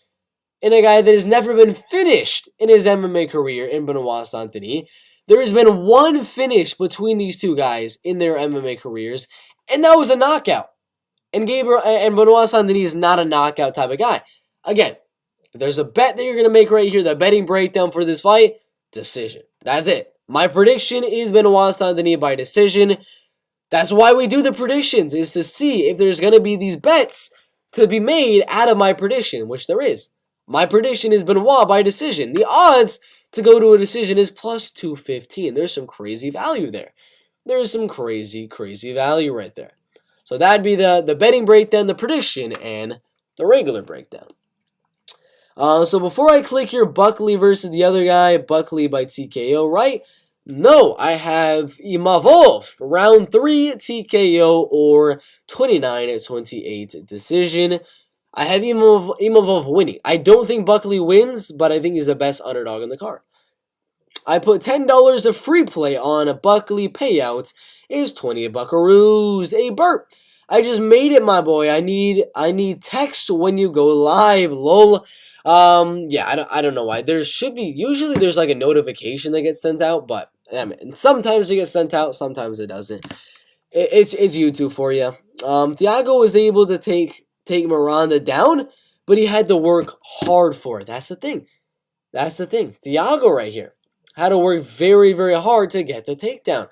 and a guy that has never been finished in his MMA career in Benoit Saint-Denis. There has been one finish between these two guys in their MMA careers, and that was a knockout. And Benoit Saint-Denis is not a knockout type of guy. Again, if there's a bet that you're going to make right here, the betting breakdown for this fight, decision. That's it. My prediction is Benoit Saint-Denis by decision. That's why we do the predictions, is to see if there's going to be these bets to be made out of my prediction, which there is. My prediction is Benoit by decision. The odds to go to a decision is plus 215. There's some crazy value there. There's some crazy value right there. So that'd be the betting breakdown, the prediction, and the regular breakdown. So before I click here, Buckley versus the other guy, Buckley by TKO, right? No, I have Imavov, round 3 TKO or 29-28 decision. I have Imavov winning. I don't think Buckley wins, but I think he's the best underdog in the card. I put $10 of free play on a Buckley payout is 20 buckaroos. A burp. I just made it, my boy. I need text when you go live, lol. Yeah, I don't know why. Usually there's like a notification that gets sent out, but I mean, sometimes it gets sent out, sometimes it doesn't. It's YouTube for you. Thiago was able to take Miranda down, but he had to work hard for it. That's the thing. Thiago right here had to work very, very hard to get the takedown.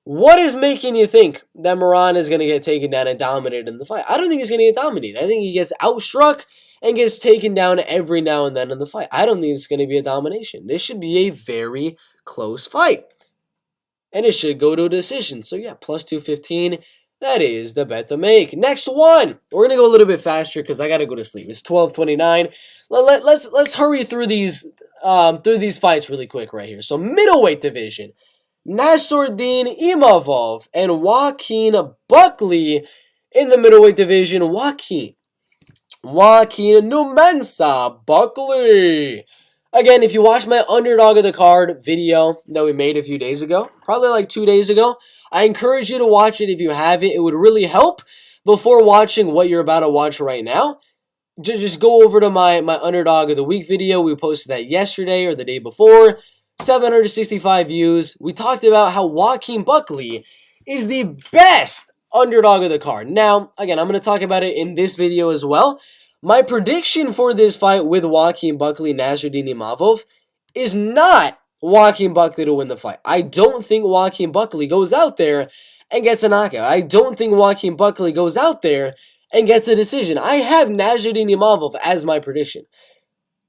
What is making you think that Miranda is going to get taken down and dominated in the fight? I don't think he's going to get dominated. I think he gets outstruck and gets taken down every now and then in the fight. I don't think it's going to be a domination. This should be a very close fight. And it should go to a decision. So yeah, plus 215. That is the bet to make. Next one. We're gonna go a little bit faster because I gotta go to sleep. It's 12:29. Let's hurry through these fights really quick right here. So middleweight division. Nassourdine Imavov and Joaquin Buckley in the middleweight division. Joaquin Numensa Buckley. Again, if you watch my underdog of the card video that we made a few days ago, probably like 2 days ago, I encourage you to watch it if you haven't. It would really help before watching what you're about to watch right now. Just go over to my underdog of the week video. We posted that yesterday or the day before. 765 views. We talked about how Joaquin Buckley is the best underdog of the card. Now, again, I'm going to talk about it in this video as well. My prediction for this fight with Joaquin Buckley, Nassourdine Imavov, is not Joaquin Buckley to win the fight. I don't think Joaquin Buckley goes out there and gets a knockout. I don't think Joaquin Buckley goes out there and gets a decision. I have Nassourdine Imavov as my prediction.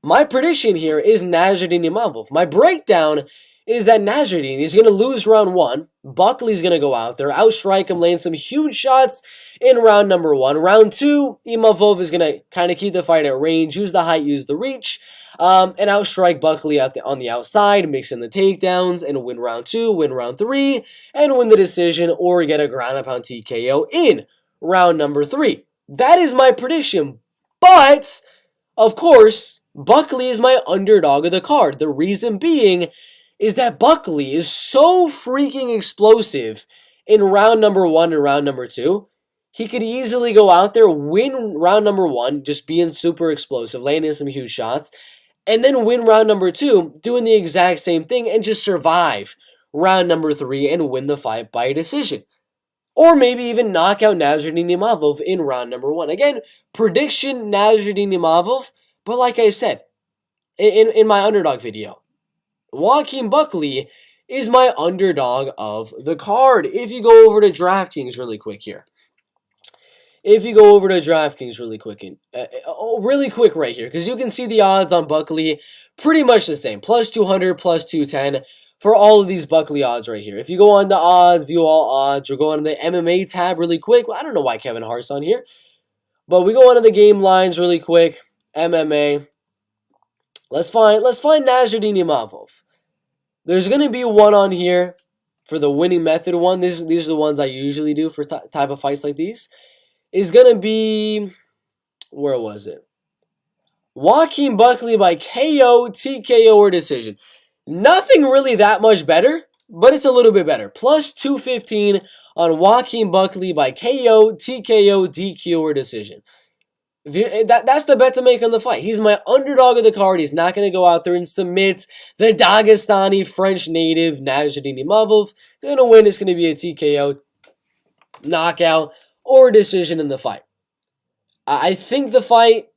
My prediction here is Nassourdine Imavov. My breakdown is that Nassourdine is going to lose round 1. Buckley's going to go out there, outstrike him, land some huge shots in round number 1. Round 2, Imavov is going to kind of keep the fight at range, use the height, use the reach, and outstrike Buckley on the outside, mix in the takedowns, and win round 2, win round 3, and win the decision, or get a ground and pound TKO in round number 3. That is my prediction. But, of course, Buckley is my underdog of the card. The reason being is that Buckley is so freaking explosive in round number 1 and round number 2. He could easily go out there, win round number 1, just being super explosive, landing some huge shots, and then win round number 2, doing the exact same thing, and just survive round number 3 and win the fight by decision. Or maybe even knock out Nassourdine Imavov in round number 1. Again, prediction Nassourdine Imavov, but like I said in my underdog video, Joaquin Buckley is my underdog of the card. If you go over to DraftKings really quick here. Really quick right here, because you can see the odds on Buckley pretty much the same. Plus 200, plus 210 for all of these Buckley odds right here. If you go on to odds, view all odds, or go on to the MMA tab really quick. Well, I don't know why Kevin Hart's on here. But we go on to the game lines really quick. MMA. Let's find Nassourdine Imavov. There's going to be one on here for the winning method one. These are the ones I usually do for type of fights like these. Is going to be, where was it? Joaquin Buckley by KO, TKO, or decision. Nothing really that much better, but it's a little bit better. Plus 215 on Joaquin Buckley by KO, TKO, DQ, or decision. That's the bet to make on the fight. He's my underdog of the card. He's not going to go out there and submit the Dagestani French native Nassourdine Imavov. They're going to win. It's going to be a TKO, knockout, or decision in the fight. I think the fight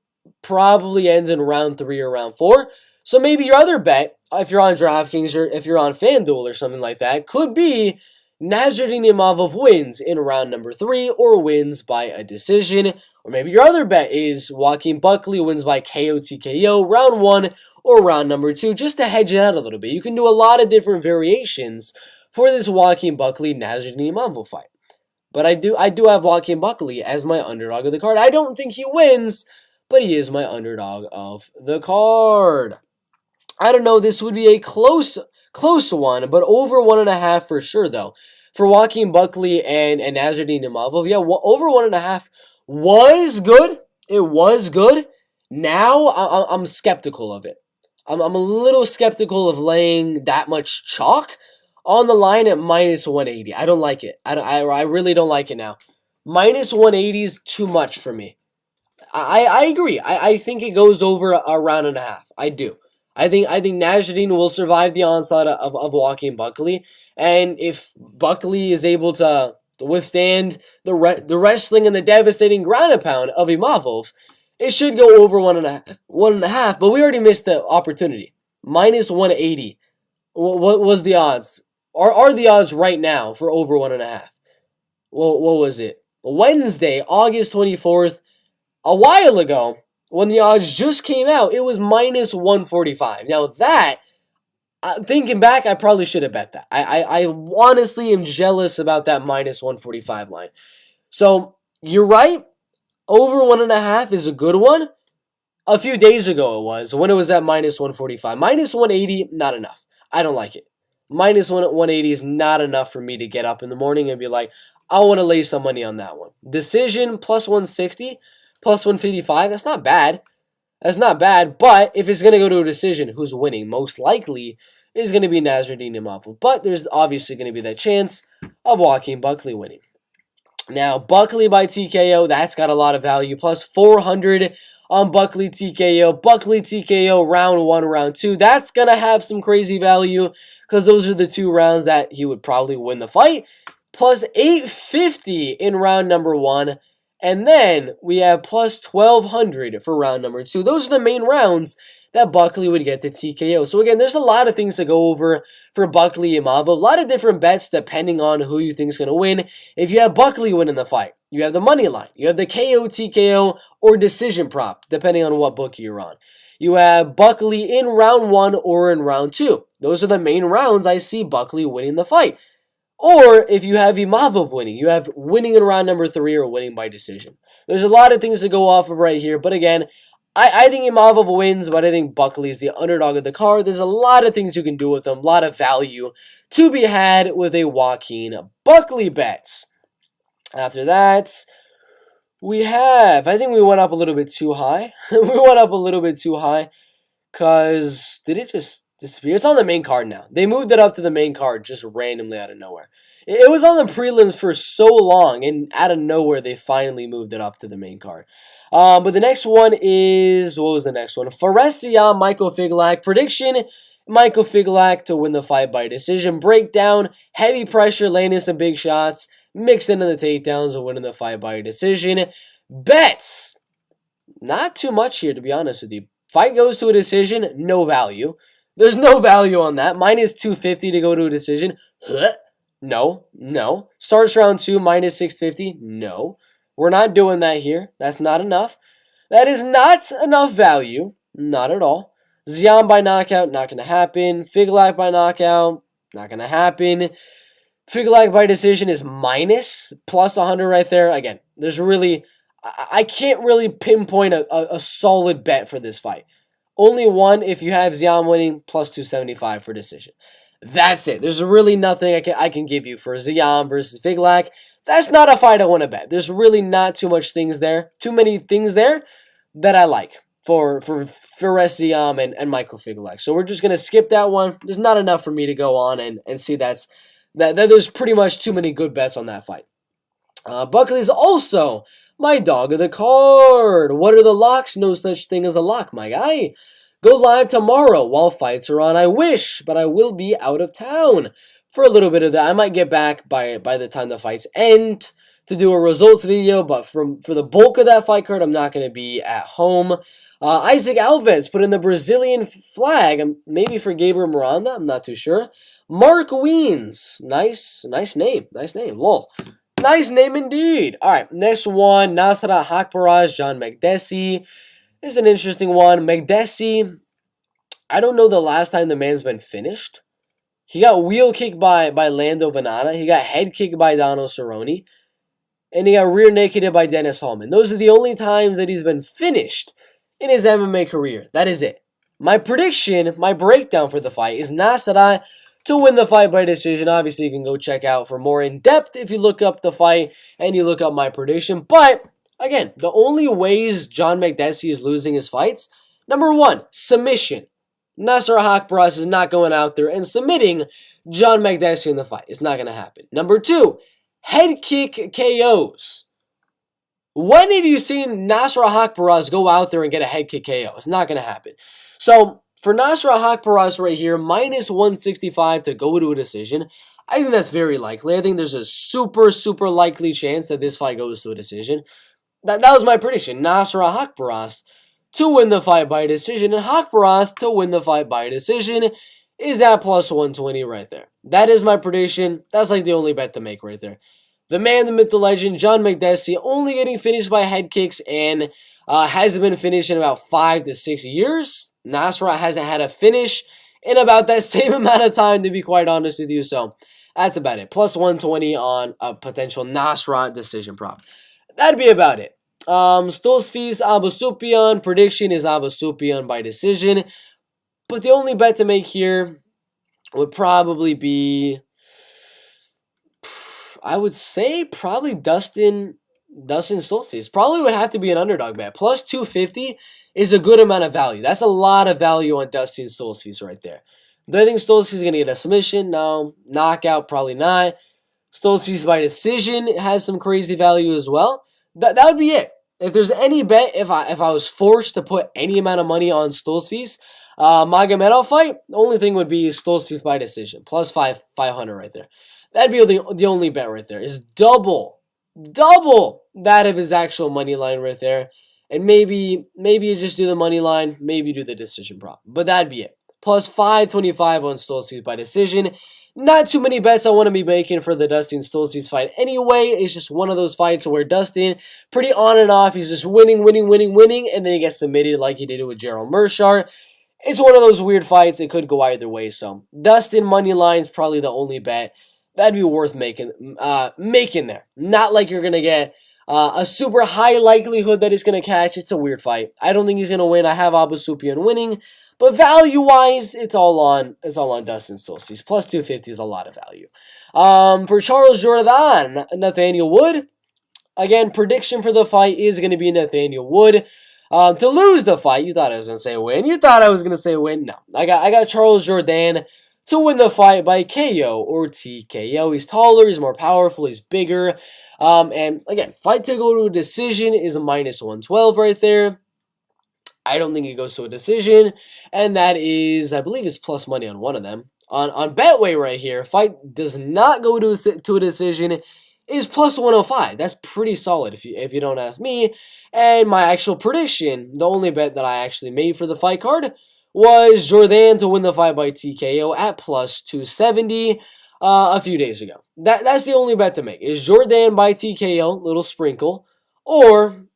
probably ends in round 3 or round 4. So maybe your other bet, if you're on DraftKings or if you're on FanDuel or something like that, could be Nassourdine Imavov wins in round number 3 or wins by a decision. Or maybe your other bet is Joaquin Buckley wins by KO, TKO, round 1 or round number 2, just to hedge it out a little bit. You can do a lot of different variations for this Joaquin Buckley Nassourdine Imavov fight. But I do have Joaquin Buckley as my underdog of the card. I don't think he wins, but he is my underdog of the card. I don't know, this would be a close one, but over 1.5 for sure, though. For Joaquin Buckley and Nassourdine Imavov, yeah, over 1.5 was good. It was good. Now, I'm skeptical of it. I'm a little skeptical of laying that much chalk on the line at minus 180. I don't like it. I really don't like it now. Minus 180 is too much for me. I agree. I think it goes over a round and a half. I do. I think Nassourdine will survive the onslaught of Joaquin Buckley. And if Buckley is able to withstand the wrestling and the devastating ground and pound of Imavov, it should go over 1.5. But we already missed the opportunity. Minus 180. What was the odds? Are the odds right now for over 1.5? What was it? Wednesday, August 24th, a while ago, when the odds just came out, it was minus 145. Now that, thinking back, I probably should have bet that. I honestly am jealous about that minus 145 line. So, you're right. Over 1.5 is a good one. A few days ago it was, when it was at minus 145. Minus 180, not enough. I don't like it. Minus 180 is not enough for me to get up in the morning and be like, I want to lay some money on that one. Decision, plus 160, plus 155, that's not bad. That's not bad, but if it's going to go to a decision, who's winning? Most likely is going to be Nassourdine Imavov. But there's obviously going to be that chance of Joaquin Buckley winning. Now, Buckley by TKO, that's got a lot of value. Plus 400 on Buckley TKO. Buckley TKO round 1, round 2. That's going to have some crazy value because those are the 2 rounds that he would probably win the fight. Plus 850 in round number 1. And then we have plus 1,200 for round number 2. Those are the main rounds that Buckley would get the TKO. So again, there's a lot of things to go over for Buckley Imavov. A lot of different bets depending on who you think is going to win. If you have Buckley winning the fight, you have the money line. You have the KO, TKO, or decision prop, depending on what book you're on. You have Buckley in round 1 or in round 2. Those are the main rounds I see Buckley winning the fight. Or if you have Imavov winning, you have winning in round number 3 or winning by decision. There's a lot of things to go off of right here. But again, I think Imavov wins, but I think Buckley is the underdog of the card. There's a lot of things you can do with them, a lot of value to be had with a Joaquin Buckley bets. After that, we have, I think we went up a little bit too high. We went up a little bit too high because, did it just disappear? It's on the main card now. They moved it up to the main card just randomly out of nowhere. It was on the prelims for so long, and out of nowhere, they finally moved it up to the main card. But the next one is, what was the next one? Perez, Ziam, Michael Figlak. Prediction, Michael Figlak to win the fight by decision. Breakdown, heavy pressure, landing some big shots, mixed into the takedowns and winning the fight by decision. Bets, not too much here, to be honest with you. Fight goes to a decision, no value. There's no value on that. Minus 250 to go to a decision. No. Starts round 2, minus 650. No. We're not doing that here. That's not enough. That is not enough value. Not at all. Ziam by knockout, not going to happen. Figlak by knockout, not going to happen. Figlak by decision is minus, plus 100 right there. Again, there's really, I can't really pinpoint a solid bet for this fight. Only one if you have Ziam winning, plus 275 for decision. That's it. There's really nothing I can give you for Ziam versus Figlak. That's not a fight I want to bet. There's really not too many things there that I like for Perez, Ziam and Michael Figlak. So we're just going to skip that one. There's not enough for me to go on and see that there's pretty much too many good bets on that fight. Buckley is also my dog of the card. What are the locks? No such thing as a lock, my guy. Go live tomorrow while fights are on. I wish, but I will be out of town for a little bit of that. I might get back by the time the fights end to do a results video, but for the bulk of that fight card, I'm not going to be at home. Isaac Alves put in the Brazilian flag, maybe for Gabriel Miranda, I'm not too sure. Mark Weens, nice name, lol. Nice name indeed. All right, next one, Nasrat, Haqparast, John Makdessi. This is an interesting one. Makdessi, I don't know the last time the man's been finished. He got wheel kicked by Lando Venata. He got head kicked by Donald Cerrone. And he got rear nakeded by Dennis Hallman. Those are the only times that he's been finished in his MMA career. That is it. My prediction, my breakdown for the fight is Nasrat to win the fight by decision. Obviously, you can go check out for more in-depth if you look up the fight and you look up my prediction. But, again, the only ways John Makdessi is losing his fights, number 1, submission. Nasrat Haqparast is not going out there and submitting John Makdessi in the fight. It's not going to happen. Number 2, head kick KOs. When have you seen Nasrat Haqparast go out there and get a head kick KO? It's not going to happen. So, for Nasrat Haqparast right here, minus 165 to go to a decision, I think that's very likely. I think there's a super likely chance that this fight goes to a decision. That was my prediction. Nasrat Haqparast to win the fight by decision, and Haqparast to win the fight by decision is at plus 120 right there. That is my prediction. That's like the only bet to make right there. The man, the myth, the legend, John Makdessi, only getting finished by head kicks and hasn't been finished in about 5 to 6 years. Nasrat hasn't had a finish in about that same amount of time, to be quite honest with you. So That's about it. Plus 120 on a potential Nasrat decision prop. That'd be about it. Stolzfus, Abusupiyan. Prediction is Abusupiyan by decision. But the only bet to make here would probably be, I would say probably Dustin Stolzfus. Probably would have to be an underdog bet. Plus 250 is a good amount of value. That's a lot of value on Dustin Stolzfus right there. Do I think Stolzfus is going to get a submission? No. Knockout? Probably not. Stolzfus by decision has some crazy value as well. That would be it. If there's any bet, if I was forced to put any amount of money on Stolzfus, Magomedov fight, the only thing would be Stolzfus by decision. Plus 500 right there. That'd be the only bet right there. Is double that of his actual money line right there. And maybe you just do the money line, maybe do the decision prop. But that'd be it. Plus 525 on Stolzfus by decision. Not too many bets I want to be making for the Dustin Stolzfus fight anyway. It's just one of those fights where Dustin, pretty on and off, he's just winning, and then he gets submitted like he did it with Gerald Meerschaert. It's one of those weird fights. It could go either way. So Dustin money line is probably the only bet that'd be worth making there. Not like you're gonna get a super high likelihood that he's gonna catch. It's a weird fight. I don't think he's gonna win. I have Abusupiyan winning. But value-wise, it's all on Dustin Stolzfus. Plus 250 is a lot of value. For Charles Jourdain, Nathaniel Wood. Again, prediction for the fight is going to be Nathaniel Wood. To lose the fight, you thought I was going to say win. You thought I was going to say win. No, I got Charles Jourdain to win the fight by KO or TKO. He's taller, he's more powerful, he's bigger. And again, fight to go to a decision is a minus 112 right there. I don't think it goes to a decision, and that is, I believe, it's plus money on one of them. On Betway right here, fight does not go to a decision, is plus 105. That's pretty solid if you don't ask me. And my actual prediction, the only bet that I actually made for the fight card, was Jourdain to win the fight by TKO at plus 270 a few days ago. That's the only bet to make, is Jourdain by TKO, little sprinkle, or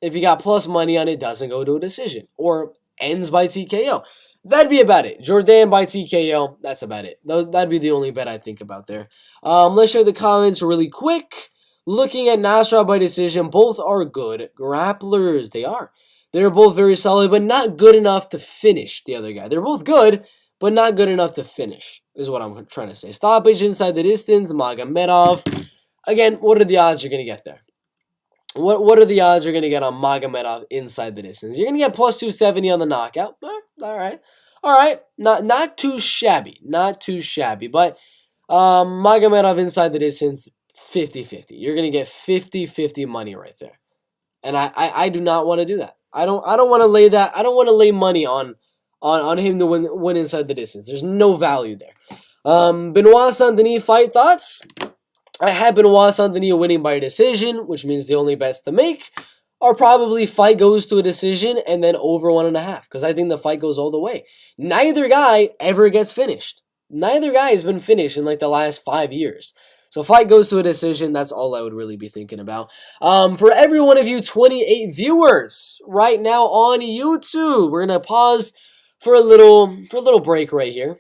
if you got plus money on it, doesn't go to a decision, or ends by TKO. That'd be about it. Jourdain by TKO, that's about it. That'd be the only bet I think about there. Let's show the comments really quick. Looking at Nasrat by decision, both are good grapplers. They are. They're both very solid, but not good enough to finish the other guy. They're both good, but not good enough to finish, is what I'm trying to say. Stoppage inside the distance, Magomedov. Again, what are the odds you're going to get there? What are the odds you're going to get on Magomedov inside the distance? You're going to get plus 270 on the knockout. All right. Not too shabby. But Magomedov inside the distance, 50-50. You're going to get 50-50 money right there. And I do not want to do that. I don't want to lay that. I don't want to lay money on him to win inside the distance. There's no value there. Benoit Denis fight thoughts? I have Benoit Denis winning by decision, which means the only bets to make are probably fight goes to a decision and then over 1.5, because I think the fight goes all the way. Neither guy ever gets finished. Neither guy has been finished in like the last 5 years. So fight goes to a decision, that's all I would really be thinking about. For every one of you 28 viewers right now on YouTube, we're going to pause for a little break right here.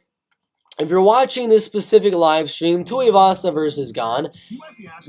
If you're watching this specific live stream, Tuivasa versus Gane,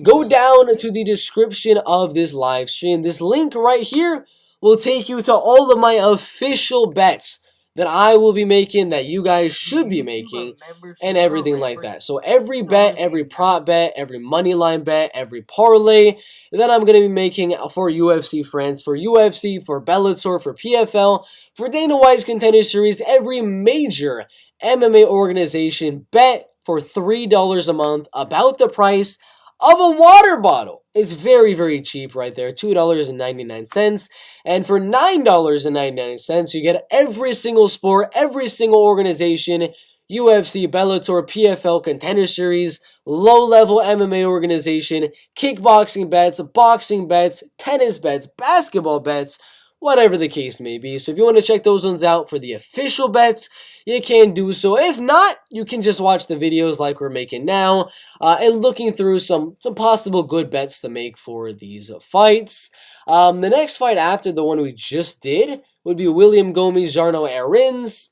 go down to the description of this live stream. This link right here will take you to all of my official bets that I will be making, that you guys should be making, and everything like that. So every bet, every prop bet, every money line bet, every parlay that I'm going to be making for UFC friends, for UFC, for Bellator, for PFL, for Dana White's Contender Series, every major MMA organization, bet for $3 a month, about the price of a water bottle. It's very, very cheap right there, $2.99. And for $9.99, you get every single sport, every single organization, UFC, Bellator, PFL, Contender Series, low-level MMA organization, kickboxing bets, boxing bets, tennis bets, basketball bets, whatever the case may be. So if you want to check those ones out for the official bets, you can do so. If not, you can just watch the videos like we're making now and looking through some possible good bets to make for these fights. The next fight after the one we just did would be William Gomis, Jarno Ailin.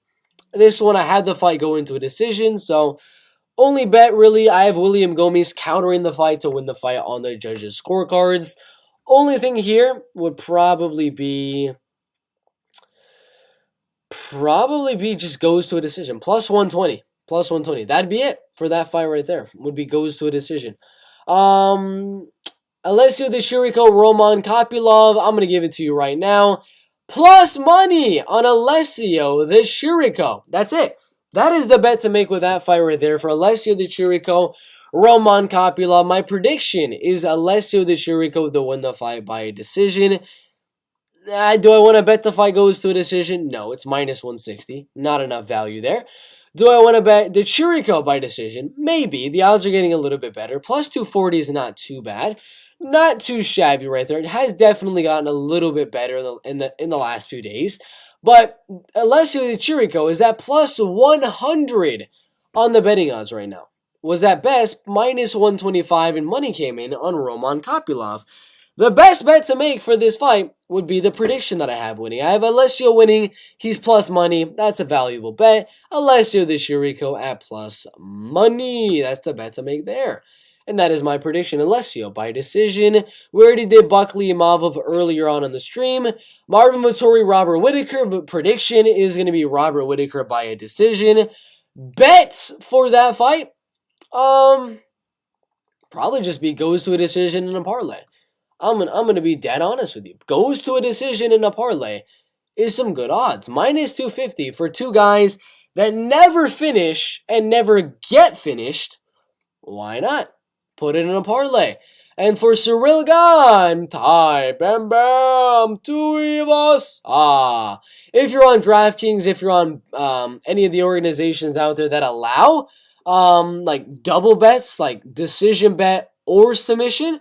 This one I had the fight go into a decision, so Only bet, really, I have William Gomis countering the fight to win the fight on the judges' scorecards. Only thing here would probably be just goes to a decision. Plus 120. Plus 120. That'd be it for that fight right there. Would be goes to a decision. Alessio De Chirico, Roman Kopylov. I'm going to give it to you right now. Plus money on Alessio De Chirico. That's it. That is the bet to make with that fight right there for Alessio De Chirico, Roman Kopylov. My prediction is Alessio De Chirico to win the fight by a decision. Do I want to bet the fight goes to a decision? No, it's minus 160. Not enough value there. Do I want to bet the Chirico by decision? Maybe. The odds are getting a little bit better. Plus 240 is not too bad. Not too shabby right there. It has definitely gotten a little bit better in the last few days. But Alessio De Chirico is at plus 100 on the betting odds right now. Was at best minus 125 and money came in on Roman Kopylov. The best bet to make for this fight would be the prediction that I have winning. I have Alessio winning. He's plus money. That's a valuable bet. Alessio De Chirico at plus money. That's the bet to make there. And that is my prediction. Alessio by decision. We already did Buckley Imavov earlier on in the stream. Marvin, Vettori, Robert Whittaker. But prediction is going to be Robert Whittaker by a decision. Bets for that fight? Probably just be goes to a decision in a parlay. I'm gonna be dead honest with you. Goes to a decision in a parlay is some good odds. Minus 250 for two guys that never finish and never get finished. Why not? Put it in a parlay. And for Cyril Gane, Thai Bam Bam Tuivasa. If you're on DraftKings, if you're on any of the organizations out there that allow like double bets, like decision bet or submission,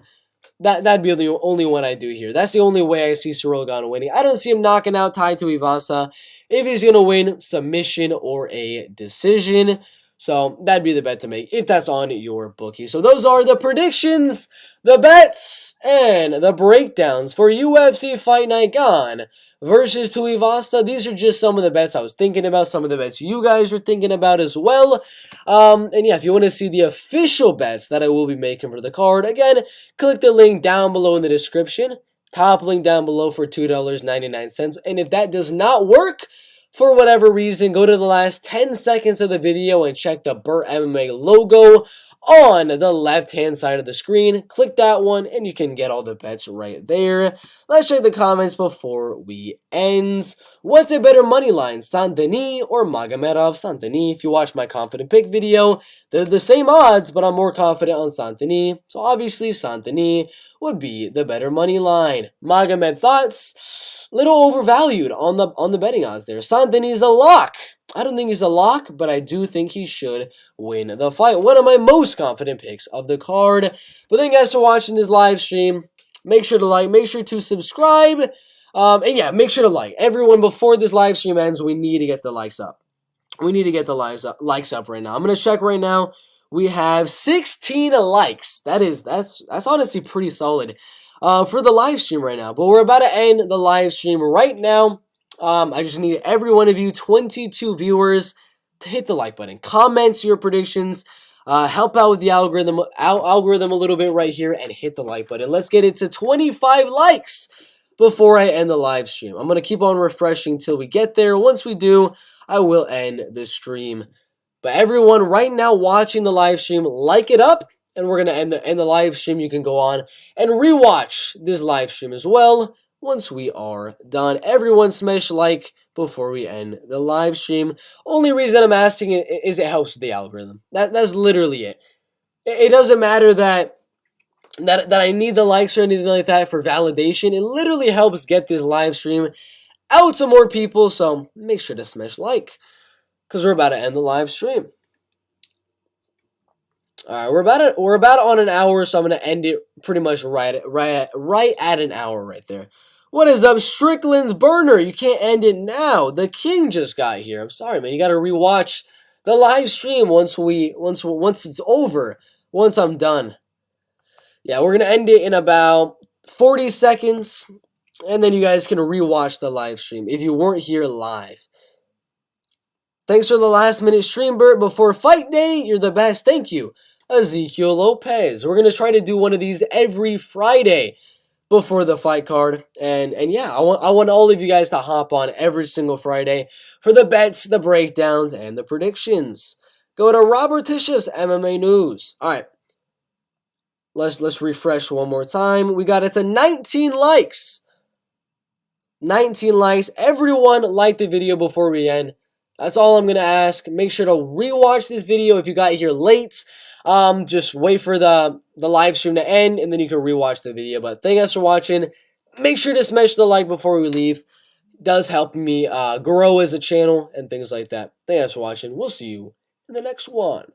that'd be the only one I do here. That's the only way I see Cyril Gane winning. I don't see him knocking out Tai Tuivasa if he's going to win submission or a decision. So that'd be the bet to make if that's on your bookie. So those are the predictions, the bets, and the breakdowns for UFC Fight Night Gane versus Tuivasa. These are just some of the bets I was thinking about, some of the bets you guys are thinking about as well. And yeah, if you want to see the official bets that I will be making for the card, again, click the link down below in the description. Top link down below for $2.99. And if that does not work, for whatever reason, go to the last 10 seconds of the video and check the Burt MMA logo on the left-hand side of the screen. Click that one, and you can get all the bets right there. Let's check the comments before we end. What's a better money line, Denis or Magomedov? Denis. If you watch my confident pick video, they're the same odds, but I'm more confident on Denis. So obviously, Denis would be the better money line. Magomed, thoughts? Little overvalued on the betting odds there. Denis is a lock. I don't think he's a lock, but I do think he should win the fight. One of my most confident picks of the card. But thank you guys for watching this live stream. Make sure to like, make sure to subscribe. And yeah, make sure to like. Everyone, before this live stream ends, we need to get the likes up. We need to get the likes up right now. I'm going to check right now. We have 16 likes. That's honestly pretty solid for the live stream right now. But we're about to end the live stream right now. I just need every one of you, 22 viewers, to hit the like button. Comment your predictions. Help out with the algorithm a little bit right here and hit the like button. Let's get it to 25 likes before I end the live stream. I'm going to keep on refreshing till we get there. Once we do, I will end the stream. But everyone right now watching the live stream, like it up. And we're going to end the live stream. You can go on and rewatch this live stream as well once we are done. Everyone smash like before we end the live stream. Only reason I'm asking it is it helps with the algorithm. That's literally it. It doesn't matter that I need the likes or anything like that for validation. It literally helps get this live stream out to more people. So make sure to smash like because we're about to end the live stream. All right, we're about on an hour, so I'm gonna end it pretty much right at an hour right there. What is up, Strickland's burner? You can't end it now. The king just got here. I'm sorry, man. You got to rewatch the live stream once it's over. Once I'm done. Yeah, we're gonna end it in about 40 seconds, and then you guys can rewatch the live stream if you weren't here live. Thanks for the last minute stream, Bert. Before fight day, you're the best. Thank you. Ezekiel Lopez. We're going to try to do one of these every Friday before the fight card. And yeah, I want all of you guys to hop on every single Friday for the bets, the breakdowns, and the predictions. Go to Robert Tish's MMA News. All right. Let's refresh one more time. We got it to 19 likes. 19 likes. Everyone like the video before we end. That's all I'm going to ask. Make sure to rewatch this video if you got here late. Just wait for the live stream to end, and then you can rewatch the video. But thank you guys for watching. Make sure to smash the like before we leave. It does help me grow as a channel and things like that. Thank you guys for watching. We'll see you in the next one.